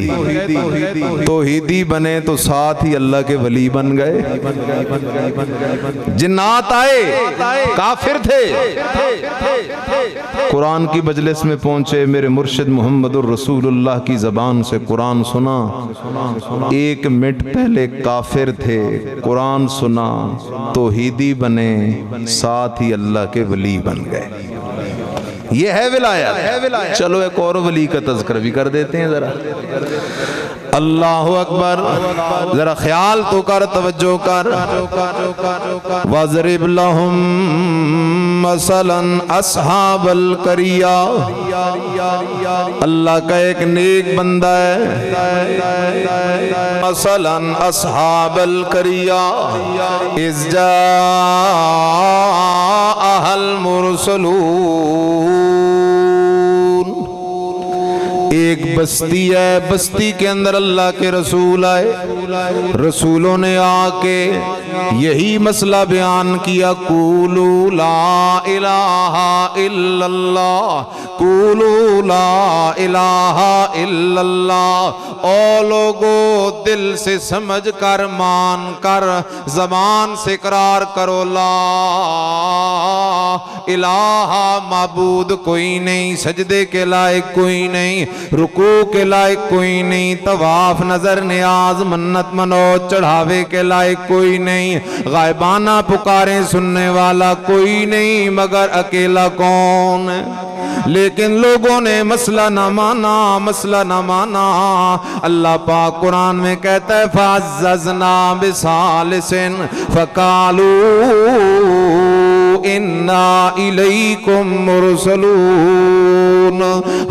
توحیدی بنے تو ساتھ ہی اللہ کے ولی بن گئے۔ جنات آئے، کافر تھے، قرآن کی مجلس میں پہنچے، میرے مرشد محمد الرسول اللہ کی زبان سے قرآن سنا۔ ایک منٹ پہلے کافر تھے، قرآن سنا، توحیدی بنے، ساتھ ہی اللہ کے ولی بن گئے۔ یہ ہے ولایت۔ چلو ایک اور ولی کا تذکرہ بھی کر دیتے ہیں ذرا۔ اللہ اکبر، ذرا خیال تو کر، توجہ کر۔ وَاضْرِبْ لَهُمْ مَثَلًا أَصْحَابَ الْقَرْيَةِ، اللہ کا ایک نیک بندہ ہے۔ مَثَلًا أَصْحَابَ الْقَرْيَةِ إِذْ جَاءَهَا الْمُرْسَلُونَ۔ ایک بستی ہے، بستی کے اندر اللہ کے رسول آئے، رسولوں نے آ کے یہی مسئلہ بیان کیا، قولوا لا الہ الا اللہ، قولوا لا الہ الا اللہ۔ او لوگو، دل سے سمجھ کر، مان کر، زبان سے اقرار کرو، لا الہ، معبود کوئی نہیں، سجدے کے لائق کوئی نہیں، رکوع کے لائق کوئی نہیں، طواف، نظر نیاز، منت منوت چڑھاوے کے لائق کوئی نہیں، غائبانہ پکاریں سننے والا کوئی نہیں، مگر اکیلا کون ہے؟ لیکن لوگوں نے مسئلہ نہ مانا، مسئلہ نہ مانا۔ اللہ پاک قرآن میں کہتا ہے فَعَزَّزْنَا بِثَالِثٍ فَقَالُوا اِنَّا إِلَيْكُمْ مُرْسَلُونَ۔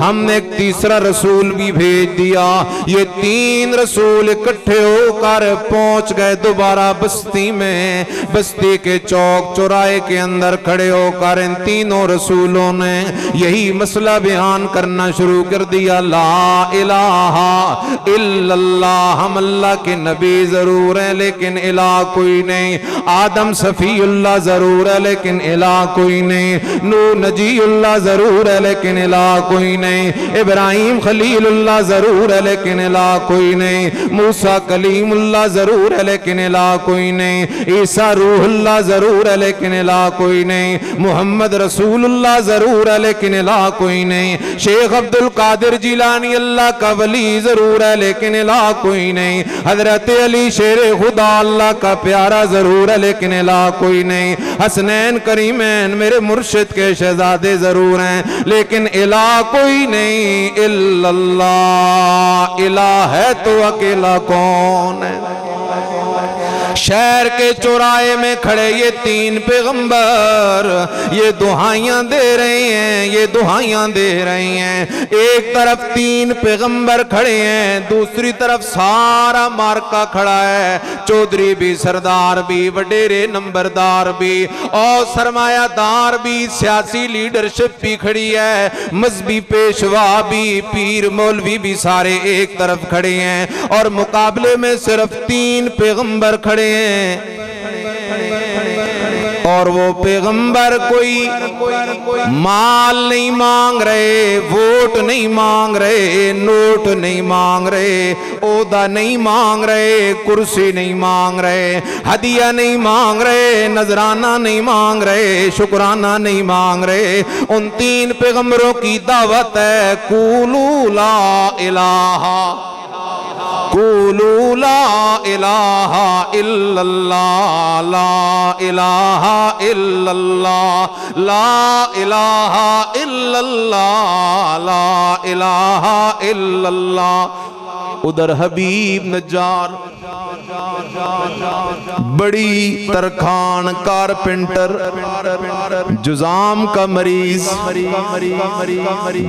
ہم نے ایک تیسرا رسول بھی بھیج دیا۔ یہ تین رسول اکٹھے ہو کر پہنچ گئے دوبارہ بستی میں، بستی کے چوک چوراہے کے اندر کھڑے ہو کر ان تینوں رسولوں نے یہی مسئلہ بیان کرنا شروع کر دیا، لا الہ الا اللہ، ہم اللہ کے نبی ضرور ہیں لیکن الہ کوئی نہیں، آدم صفی اللہ ضرور ہے لیکن الہ کوئی نہیں، نوح نجی اللہ ضرور ہے لیکن الہ کوئی نہیں، ابراہیم خلیل اللہ ضرور ہے لیکن الہ کوئی نہیں، موسیٰ کلیم اللہ ضرور ہے لیکن الہ کوئی نہیں، عیسیٰ روح اللہ ضرور ہے لیکن الہ کوئی نہیں، محمد رسول اللہ ضرور ہے لیکن الہ کوئی نہیں، شیخ عبد القادر جیلانی اللہ کا ولی ضرور ہے لیکن الہ کوئی نہیں، حضرت علی شیر خدا اللہ کا پیارا ضرور ہے لیکن الہ کوئی نہیں، حسنین کریمین میرے مرشد کے شہزادے ضرور ہیں لیکن الہ کوئی نہیں الا اللہ۔ الہ ہے تو اکیلا کون ہے؟ شہر کے چوراہے میں کھڑے یہ تین پیغمبر یہ دعائیاں دے رہے ہیں، یہ دعائیاں دے رہے ہیں۔ ایک طرف تین پیغمبر کھڑے ہیں، دوسری طرف سارا مارکا کھڑا ہے، چودھری بھی، سردار بھی، وڈیرے نمبردار بھی اور سرمایہ دار بھی، سیاسی لیڈرشپ بھی کھڑی ہے، مذہبی پیشوا بھی، پیر مولوی بھی، سارے ایک طرف کھڑے ہیں اور مقابلے میں صرف تین پیغمبر کھڑے ہیں۔ اور وہ پیغمبر کوئی مال نہیں مانگ رہے، ووٹ نہیں مانگ رہے، نوٹ نہیں مانگ رہے، عہدہ نہیں مانگ رہے، کرسی نہیں مانگ رہے، ہدیہ نہیں مانگ رہے، نذرانہ نہیں مانگ رہے، شکرانہ نہیں مانگ رہے۔ ان تین پیغمبروں کی دعوت ہے، قولوا لا الہ قولوا لا الہ الا اللہ، لا الہ الا اللہ، لا الہ الا اللہ، لا الہ الا اللہ۔ ادھر حبیب نجار بڑی ترکھان کارپینٹر، جزام کا مریض،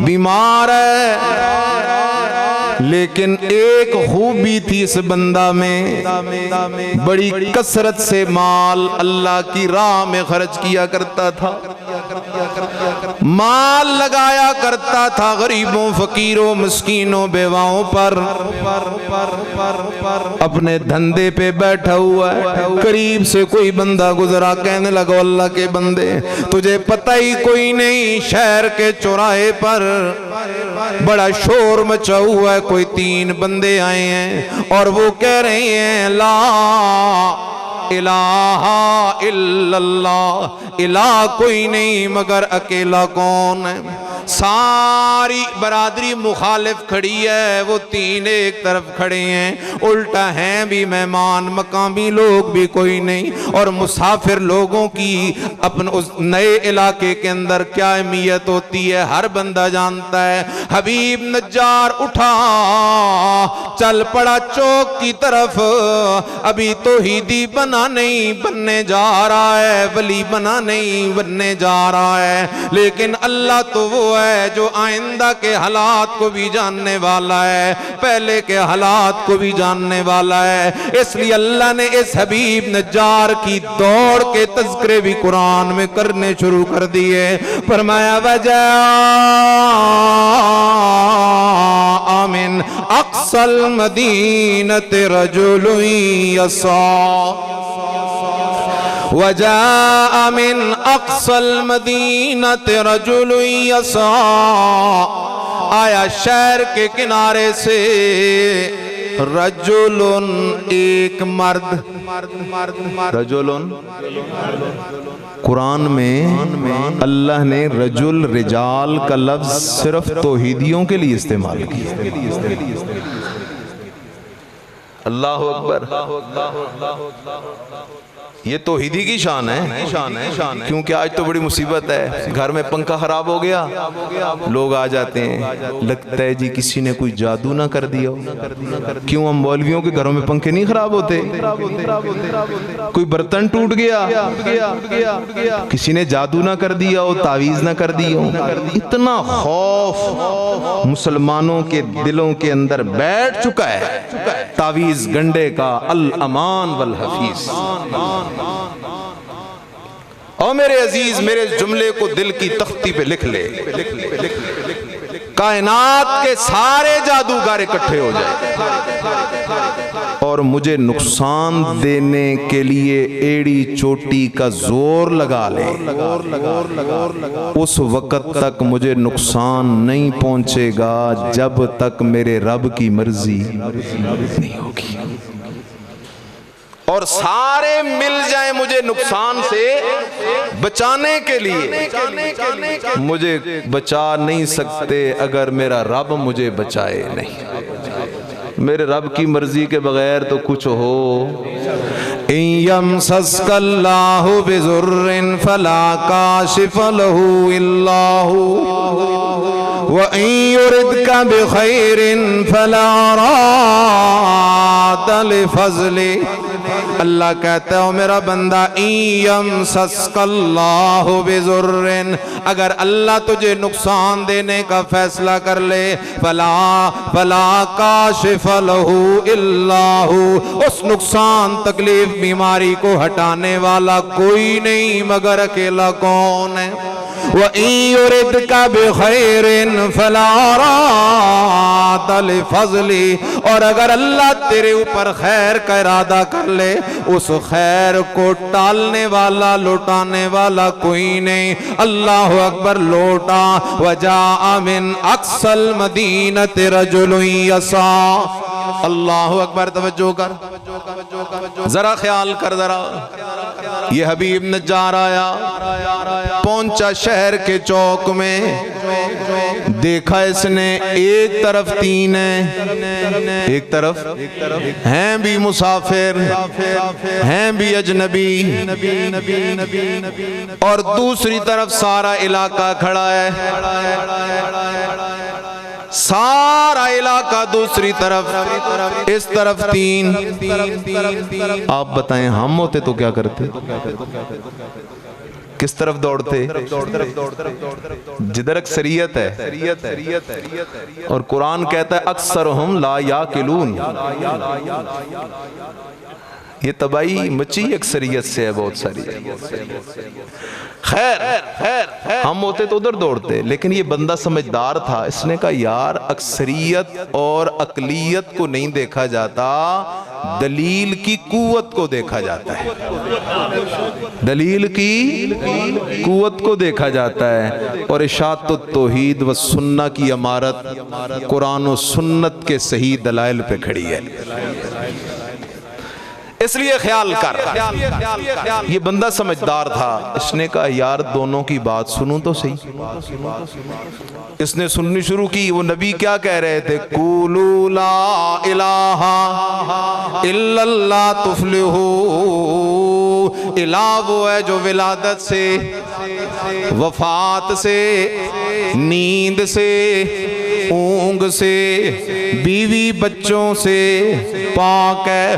بیمار ہے، لیکن ایک خوبی تھی اس بندہ میں، بڑی کثرت سے مال اللہ کی راہ میں خرچ کیا کرتا تھا، مال لگایا کرتا تھا غریبوں، فقیروں، مسکینوں، بیواؤں پر۔ اپنے دھندے پہ بیٹھا ہوا ہے، قریب سے کوئی بندہ گزرا، کہنے لگا اللہ کے بندے تجھے پتہ ہی کوئی نہیں، شہر کے چوراہے پر بڑا شور مچا ہوا ہے، کوئی تین بندے آئے ہیں اور وہ کہہ رہے ہیں لا الہ الا اللہ، الہ کوئی نہیں مگر اکیلا کون ہے۔ ساری برادری مخالف کھڑی ہے، وہ تین ایک طرف کھڑے ہیں، الٹا ہیں بھی مہمان، مقامی لوگ بھی کوئی نہیں، اور مسافر لوگوں کی اپنے اس نئے علاقے کے اندر کیا اہمیت ہوتی ہے ہر بندہ جانتا ہے۔ حبیب نجار اٹھا، چل پڑا چوک کی طرف، ابھی توحیدی بنا نہیں بننے جا رہا ہے، ولی بنا نہیں بننے جا رہا ہے، لیکن اللہ تو وہ ہے جو آئندہ کے حالات کو بھی جاننے والا ہے، پہلے کے حالات کو بھی جاننے والا ہے۔ اس لیے اللہ نے اس حبیب نجار کی دوڑ کے تذکرے بھی قرآن میں کرنے شروع کر دیے۔ فرمایا وجاء من اقصى المدینة رجل یسعی، وجاء من اقصى المدینة رجل یسعی، آیا شہر کے کنارے سے رجل ایک مرد، رجل قرآن میں اللہ نے رجل رجال کا لفظ صرف توحیدیوں کے لیے استعمال کیا۔ اللہ اکبر، یہ توحیدی کی شان ہے، کیونکہ آج تو بڑی مصیبت ہے، گھر میں پنکھا خراب ہو گیا، لوگ آ جاتے ہیں، لگتا ہے جی کسی نے کوئی جادو نہ کر دیا۔ کیوں ہم مولویوں کے گھروں میں پنکھے نہیں خراب ہوتے؟ کوئی برتن ٹوٹ گیا، کسی نے جادو نہ کر دیا ہو، تعویذ نہ کر دی ہو۔ اتنا خوف مسلمانوں کے دلوں کے اندر بیٹھ چکا ہے تعویذ گنڈے کا، الامان والحفیظ۔ اور میرے عزیز میرے جملے کو دل کی تختی پہ لکھ لے، کائنات کے سارے جادوگر اکٹھے ہو جائے اور مجھے نقصان دینے کے لیے ایڑی چوٹی کا زور لگا لے، اس وقت تک مجھے نقصان نہیں پہنچے گا جب تک میرے رب کی مرضی نہیں ہوگی۔ اور سارے مل جائیں مجھے نقصان سے بچانے کے لیے، مجھے بچا نہیں سکتے اگر میرا رب مجھے بچائے نہیں۔ میرے رب کی مرضی کے بغیر تو کچھ ہو۔ إن يمسسك الله بضر فلا كاشف له إلا هو وإن يردك بخير فلا راد لفضله اللہ کہتا ہے میرا بندہ یمسسک اللہ بضرن، اگر اللہ تجھے نقصان دینے کا فیصلہ کر لے فلا کاشف لہ الا ہو، اس نقصان تکلیف بیماری کو ہٹانے والا کوئی نہیں مگر اکیلا کون ہے؟ وَإِن يُرِدْكَ بِخَيْرٍ فَلَا رَادَّ لِفَضْلِهِ، اور اگر اللہ تیرے اوپر خیر کا ارادہ کر لے اس خیر کو ٹالنے والا لوٹانے والا کوئی نہیں۔ اللہ اکبر، لوٹا وَجَاءَ مِنْ أَقْصَى الْمَدِينَةِ رَجُلٌ يَسْعَىٰ۔ اللہ اکبر، توجہ کر، ذرا خیال کر، ذرا یہ حبیب نجار آیا، پہنچا شہر کے چوک میں، دیکھا اس نے ایک طرف تین ہیں، ایک طرف ہیں بھی مسافر، ہیں بھی اجنبی، اور دوسری طرف سارا علاقہ کھڑا ہے، سارا علاقہ دوسری طرف، اس طرف تین۔ آپ بتائیں ہم ہوتے تو کیا کرتے؟ کس طرف دوڑتے؟ جدھر اکثریت ہے، اور قرآن کہتا ہے اکثرہم لا یاقلون، یہ تباہی مچی اکثریت سے ہے بہت ساری۔ خیر ہم ہوتے تو ادھر دوڑتے، لیکن یہ بندہ سمجھدار تھا، اس نے کہا یار اکثریت اور اقلیت کو نہیں دیکھا جاتا، دلیل کی قوت کو دیکھا جاتا ہے، دلیل کی قوت کو دیکھا جاتا ہے، اور اشاعت التوحید و سنہ کی عمارت قرآن و سنت کے صحیح دلائل پہ کھڑی ہے۔ اس لیے خیال کر، یہ بندہ سمجھدار تھا، اس نے کہا یار دونوں کی بات سنوں تو صحیح۔ اس نے سننی شروع کی، وہ نبی کیا کہہ رہے تھے؟ قولوا لا الہ الا اللہ تفلحوا۔ الہ وہ ہے جو ولادت سے، وفات سے، نیند سے، اونگ سے، بیوی بچوں سے پاک ہے۔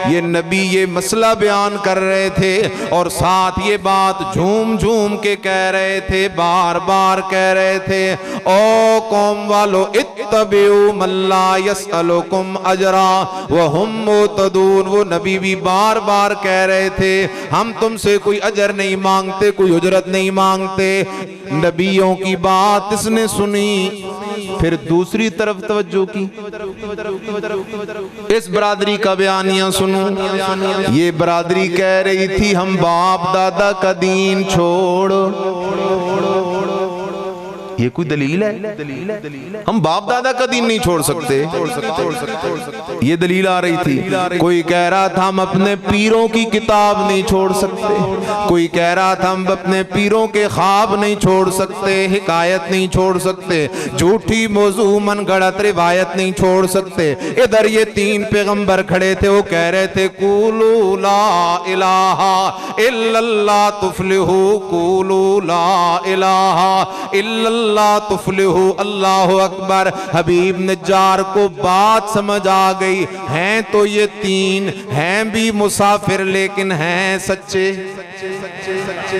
یہ نبی یہ مسئلہ بیان کر رہے تھے، اور ساتھ یہ بات جھوم جھوم کے کہہ رہے تھے، بار بار کہہ رہے تھے، او قوم والو اتبعوا من لا یسألکم اجرا وہم مہتدون۔ وہ نبی بھی بار بار کہہ رہے تھے ہم تم سے کوئی اجر نہیں مانگتے، کوئی اجرت نہیں مانگتے۔ نبیوں کی بات اس نے سنی، پھر دوسری طرف توجہ کی، اس برادری کا بیانیہ سنو۔ یہ برادری کہہ رہی تھی ہم باپ دادا کا دین چھوڑ، یہ کوئی دلیل ہے؟ ہم باپ دادا کا دین نہیں چھوڑ سکتے، یہ دلیل آ رہی تھی۔ کوئی کہہ رہا تھا ہم اپنے پیروں کی کتاب نہیں چھوڑ سکتے، کوئی کہہ رہا تھا ہم اپنے پیروں کے خواب نہیں چھوڑ سکتے، حکایت نہیں چھوڑ سکتے، جھوٹی موضوع من گڑت روایت نہیں چھوڑ سکتے۔ ادھر یہ تین پیغمبر کھڑے تھے، وہ کہہ رہے تھے قولوا لا الہ الا اللہ تفلحوا، قولوا لا الہ الا اللہ تفلحوا۔ اللہ اکبر، حبیب نجار کو بات سمجھ آ گئی، ہیں تو یہ تین، ہیں بھی مسافر لیکن ہیں سچے۔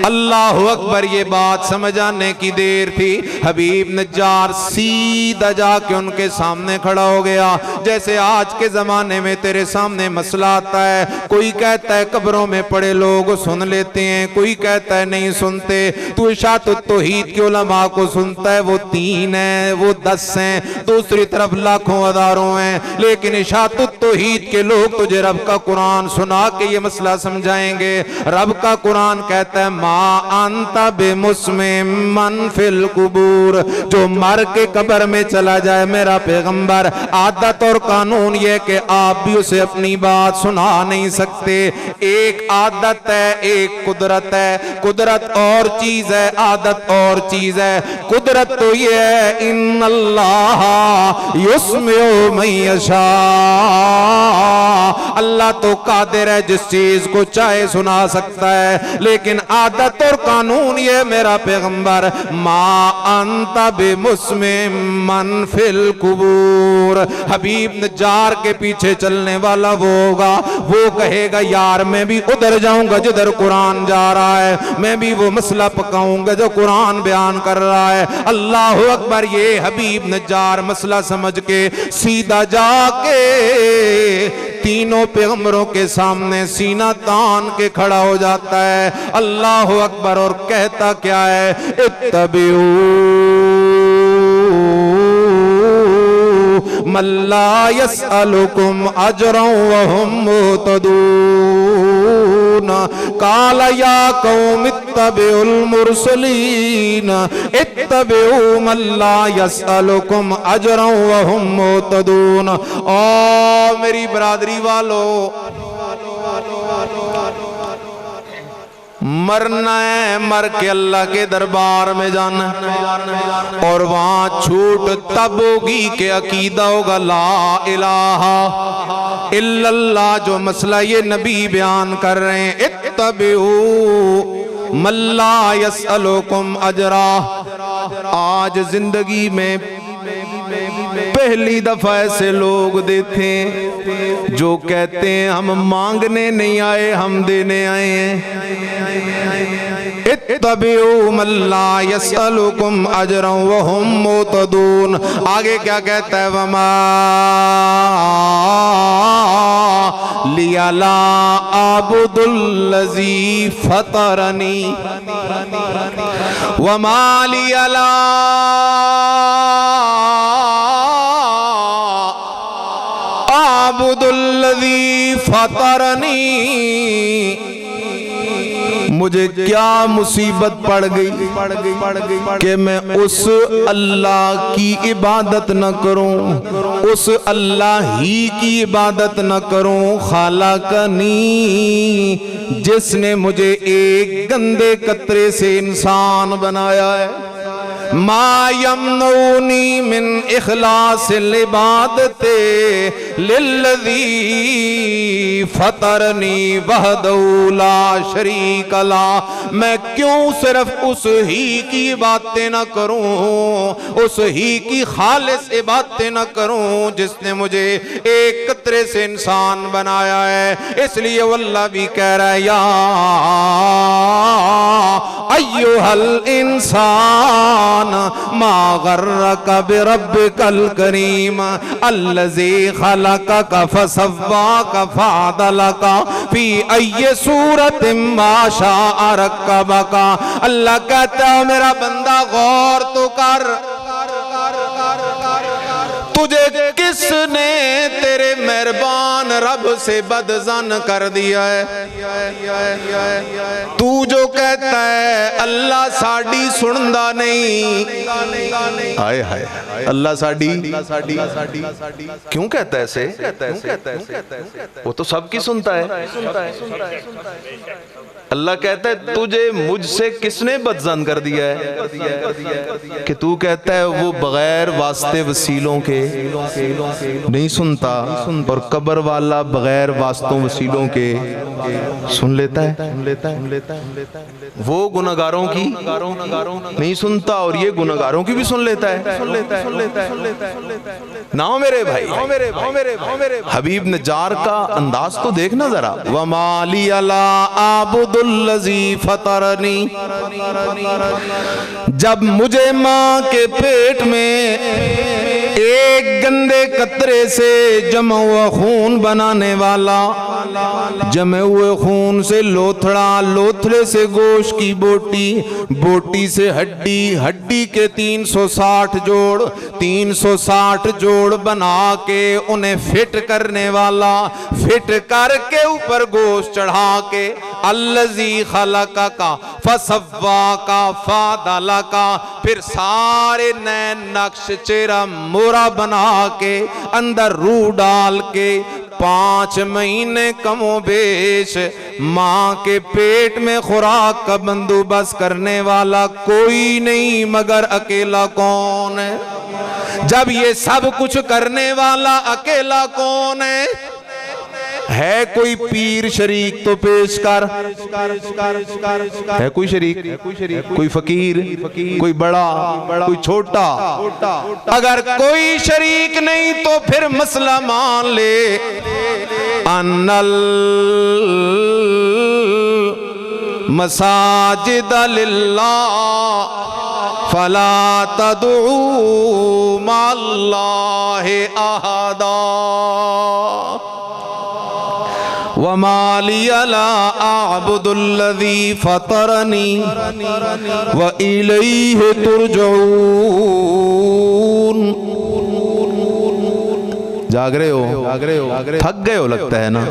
اللہ اکبر، یہ بات سمجھ آنے کی دیر تھی۔ حبیب نجار سیدھا جا کے ان کے سامنے کھڑا ہو گیا، جیسے آج کے زمانے میں تیرے سامنے مسئلہ آتا ہے، کوئی کہتا ہے قبروں میں پڑے لوگ سن لیتے ہیں، کوئی کہتا ہے نہیں سنتے، تو اشاعت التوحید کے علماء کو سنتا ہے، وہ تین ہیں، وہ 10 ہیں، دوسری طرف لاکھوں ہزاروں ہیں، لیکن اشاعت التوحید کے لوگ تجھے رب کا قرآن سنا کے یہ مسئلہ سمجھائیں گے۔ رب کا قرآن کہتا ہے ما انت بمسمع من فی القبور، جو مر کے قبر میں چلا جائے میرا پیغمبر، عادت اور قانون یہ کہ آپ بھی اسے اپنی بات سنا نہیں سکتے۔ ایک عادت ہے، ایک قدرت ہے، قدرت اور چیز ہے، عادت اور چیز ہے۔ قدرت قدرت تو یہ ہے ان اللہ یسمع من یشاء، اللہ تو قادر ہے جس چیز کو چاہے سنا سکتا ہے، لیکن عادت اور قانون یہ میرا پیغمبر ما انت بمسمع من فی القبور، حبیب نجار کے پیچھے چلنے والا وہ ہوگا، وہ کہے گا یار میں بھی ادھر جاؤں گا جدھر قرآن جا رہا ہے، میں بھی وہ مسئلہ پکاؤں گا جو قرآن بیان کر رہا ہے۔ اللہ اکبر، یہ حبیب نجار مسئلہ سمجھ کے سیدھا جا کے تینوں پیغمبروں کے سامنے سینہ تان کے کھڑا ہو جاتا ہے، اللہ اکبر، اور کہتا کیا ہے؟ اتبعوا من لا يسألكم اجرا وهم مهتدون، قال يا قوم اتبعوا المرسلين اتبعوا من لا يسألكم اجرا وهم مهتدون۔ او میری برادری والو، مرنا ہے، مر کے اللہ کے دربار میں جانا ہے، اور وہاں چھوٹ تب ہوگی کہ عقیدہ ہوگا لا الہ الا اللہ، جو مسئلہ یہ نبی بیان کر رہے ہیں، اتبعوا من لا يسألكم اجرا۔ آج زندگی میں پہلی دفعہ ایسے لوگ دیکھتے ہیں جو کہتے ہیں ہم مانگنے نہیں آئے، ہم دینے آئے ہیں۔ اتبعوا من لا يسألكم اجرا وهم مهتدون۔ آگے کیا کہتا ہے؟ وما لی لا اعبد الذی فطرنی، وما لی لا اعبد الذی فطرنی، مجھے کیا مصیبت پڑ گئی کہ میں اس اللہ کی عبادت نہ کروں، اس اللہ ہی کی عبادت نہ کروں، خالقنی، جس نے مجھے ایک گندے قطرے سے انسان بنایا ہے۔ ما یمنعونی من اخلاص العبادت للذی فطرنی وحدہ لا شریک لا، میں کیوں صرف اس ہی کی باتیں نہ کروں، اس ہی کی خالص عبادتیں نہ کروں جس نے مجھے ایک قطرے سے انسان بنایا ہے۔ اس لیے واللہ بھی کہہ رہا ہے یا ایھا الانسان ما غرک بربک الکریم الذی خلقک فسواک فعدلک فی ای صورت ما شاء رکبک۔ اللہ کہتا ہے میرا بندہ غور تو کر، تجھے کس نے تیرے مہربان رب سے بدظن کر دیا ہے؟ تو جو کہتا ہے اللہ ساڑی سندا نہیں، آئے ہائے اللہ ساڑی کیوں کہتا ہے ایسے؟ وہ تو سب کی سنتا ہے۔ اللہ کہتا ہے تجھے مجھ سے کس نے بدظن کر دیا ہے کہ تو کہتا ہے وہ بغیر واسطے وسیلوں کے نہیں سنتا، اور قبر والا بغیر واسطوں وسیلوں کے سن لیتا ہے۔ وہ گناہگاروں کی نہیں سنتا اور یہ گناہگاروں کی بھی سن لیتا ہے۔ نہ میرے بھائی، حبیب نجار کا انداز تو دیکھنا ذرا، وَمَا لِيَ لَا أَعْبُدُ الَّذِي فَطَرَنِي، جب مجھے ماں کے پیٹ میں ایک گندے قطرے سے جمع ہوا خون بنانے والا، جمع ہوئے خون سے لوتھڑا، لوتھڑے سے گوشت کی بوٹی، بوٹی سے ہڈی، ہڈی کے 360 جوڑ، 360 جوڑ بنا کے انہیں فٹ کرنے والا، فٹ کر کے اوپر گوشت چڑھا کے الذی خلقک فسواک فعدلک، پھر سارے نئے نقش چہرہ مورا بنا کے اندر روح ڈال کے 5 مہینے کم و بیش ماں کے پیٹ میں خوراک کا بندوبست کرنے والا کوئی نہیں مگر اکیلا کون ہے؟ جب یہ سب کچھ کرنے والا اکیلا کون ہے کوئی پیر شریک تو پیش کر، ہے کوئی شریک، کوئی فقیر، کوئی بڑا، کوئی چھوٹا؟ اگر کوئی شریک نہیں تو پھر مسئلہ مان لے، ان المساجد للہ فلا تدعوا مع اللہ احدا وما لی لا اعبد الذی فطرنی والیہ ترجعون۔ جاگ رہے ہو، تھک گئے ہو لگتا ہے نا؟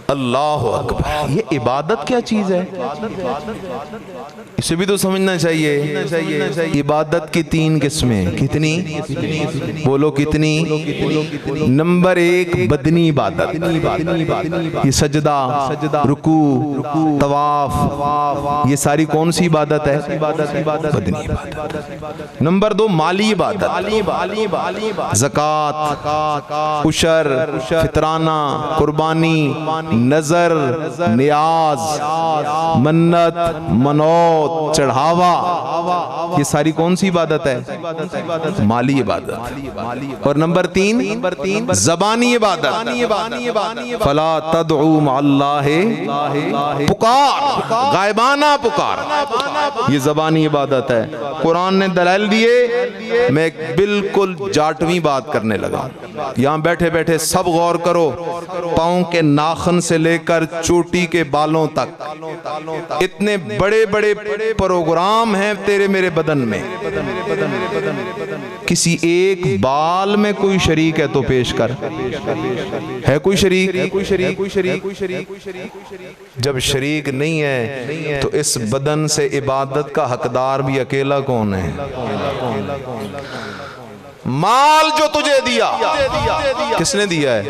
اللہ اکبر، یہ عبادت کیا چیز ہے؟ اسے بھی تو سمجھنا چاہیے۔ عبادت کی 3 قسمیں، کتنی؟ بولو کتنی؟ نمبر 1 بدنی عبادت، یہ سجدہ، رکوع، طواف، یہ ساری کون سی عبادت ہے؟ بدنی عبادت۔ نمبر 2 مالی عبادت، زکوٰۃ، عشر، فطرانہ، قربانی، نظر، نیاز، منت، منوت، چڑھاوا، یہ ساری کون سی عبادت ہے؟ مالی عبادت۔ اور نمبر 3 زبانی عبادت، فلا تدعوا مع اللہ، پکار، غائبانہ پکار، یہ زبانی عبادت ہے۔ قرآن نے دلائل دیے، میں ایک بالکل جاٹویں بات کرنے لگا۔ یہاں بیٹھے بیٹھے سب غور کرو، پاؤں کے ناخن سے لے کر چوٹی کے بالوں تک اتنے بڑے بڑے پروگرام ہیں تیرے میرے بدن میں، کسی ایک بال میں کوئی شریک ہے تو پیش کر، ہے کوئی شریک؟ جب شریک نہیں ہے تو اس بدن سے عبادت کا حقدار بھی اکیلا کون ہے؟ مال جو تجھے دیا کس نے دیا ہے؟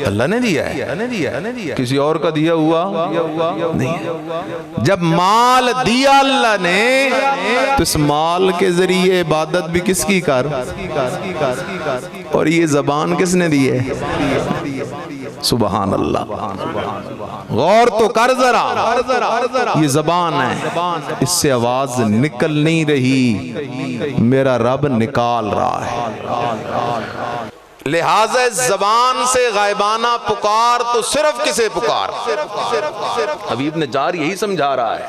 اللہ نے دیا ہے، کسی اور کا دیا ہوا نہیں۔ جب مال دیا اللہ نے تو اس مال کے ذریعے عبادت بھی کس کی کر؟ اور یہ زبان کس نے دی ہے؟ سبحان اللہ، غور تو کر ذرا، یہ زبان ہے، اس سے آواز نکل نہیں رہی، میرا رب نکال رہا ہے۔ لہذا زبان سے غائبانہ پکار تو صرف کسے پکار؟ حبیب نجار یہی سمجھا رہا ہے،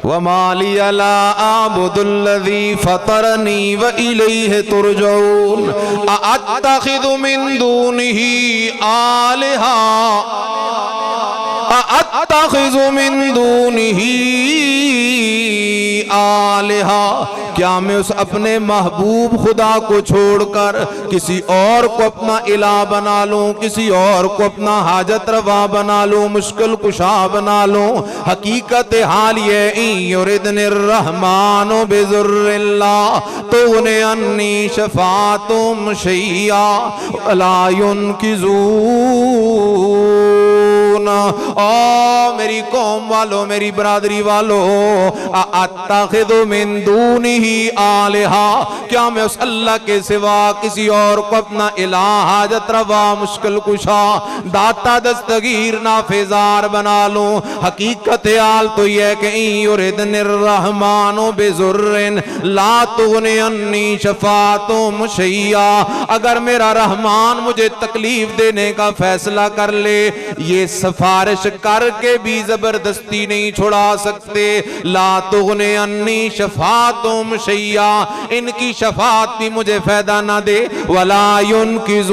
وَمَا لِيَ لَا أَعْبُدُ الَّذِي فَطَرَنِي وَإِلَيْهِ تُرْجَعُونَ أَأَتَّخِذُ مِن دُونِهِ آلِهَةً أَأَتَّخِذُ مِن دُونِهِ آلِهَةً، کیا میں اس اپنے محبوب خدا کو چھوڑ کر کسی اور کو اپنا الہ بنا لوں، کسی اور کو اپنا حاجت روا بنا لوں، مشکل کشا بنا لوں؟ حقیقت حال یہ ان یردن الرحمن بضر لا تغن عنی شفاعتهم شیئا ولا ینقذون۔ میری قوم والو، میری برادری والو، اتخذ من دونہ آلہا، کیا میں اس اللہ کے سوا کسی اور کو اپنا الہ، حاجت روا، مشکل کشا، داتا، دستگیر، نافذار بنا لوں؟ حقیقت حال تو یہ کہ ان یردن الرحمن بضر لا تغن عنی شفاعتهم شیئا، اگر میرا رحمان مجھے تکلیف دینے کا فیصلہ کر لے، یہ سفارش کر کے بھی زبردستی نہیں چھڑا سکتے۔ لا تغن عنی شفاعتهم شیئا، ان کی شفاعت بھی مجھے فائدہ نہ دے، ولا ینقذون،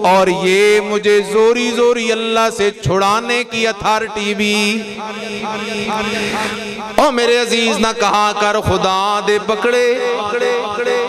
اور یہ مجھے زوری زوری اللہ سے چھڑانے کی اتھارٹی بھی۔ اور میرے عزیز نہ کہا کر خدا دے پکڑے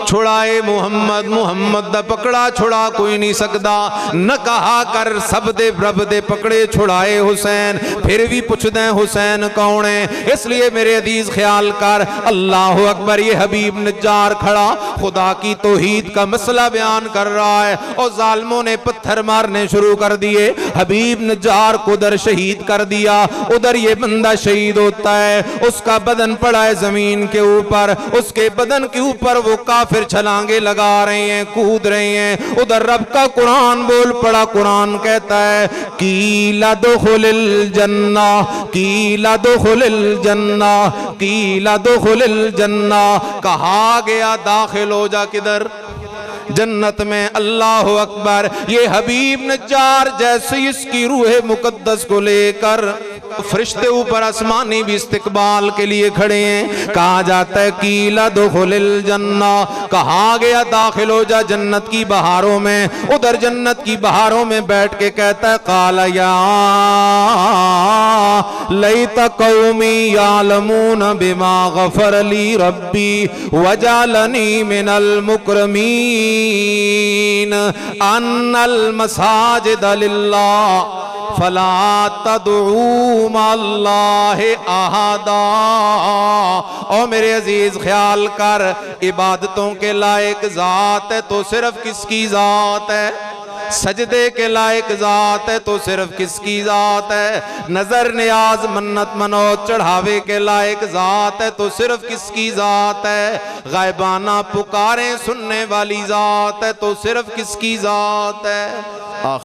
چھڑائے محمد محمد دا پکڑا چھڑا کوئی نہیں سکدا نہ کہا کر سب دے رب دے پکڑے چھڑائے حسین پھر بھی پوچھ دیں حسین کون ہے اس لیے میرے عزیز خیال کر اللہ اکبر یہ حبیب نجار کھڑا خدا کی توحید کا مسئلہ بیان کر رہا ہے اور ظالموں نے پتھر مارنے شروع کر دیے حبیب نجار کو ادھر شہید کر دیا ادھر یہ بندہ شہید ہوتا ہے اس کا بدن پڑا ہے زمین کے اوپر اس کے بدن کے اوپر وہ کافر چھلانگے لگا رہے ہیں کود رہے ہیں ادھر رب کا قرآن بول پڑا قرآن کہتا ہے قیل دخل الجنہ قیل دخل الجنہ قیل دخل الجنہ کہا گیا داخل ہو جا کدھر جنت میں اللہ اکبر یہ حبیب نجار جیسے اس کی روح مقدس کو لے کر فرشتے اوپر آسمانی بھی استقبال کے لیے کھڑے ہیں کہا جاتا ہے قیل دخل الجنہ کہا گیا داخل ہو جا جنت کی بہاروں میں ادھر جنت کی بہاروں میں بیٹھ کے کہتا ہے قال یا لیت قومی یعلمون بما غفر لی ربی وجعلنی من المکرمین ان المساجد للہ فلا تدعو مع اللہ احدا او میرے عزیز خیال کر عبادتوں کے لائق ذات ہے تو صرف کس کی ذات ہے سجدے کے لائق ذات ہے تو صرف کس کی ذات ہے نظر نیاز منت منوت چڑھاوے کے لائق ذات ہے تو صرف کس کی ذات ہے غائبانہ پکاریں سننے والی ذات ہے تو صرف کس کی ذات ہے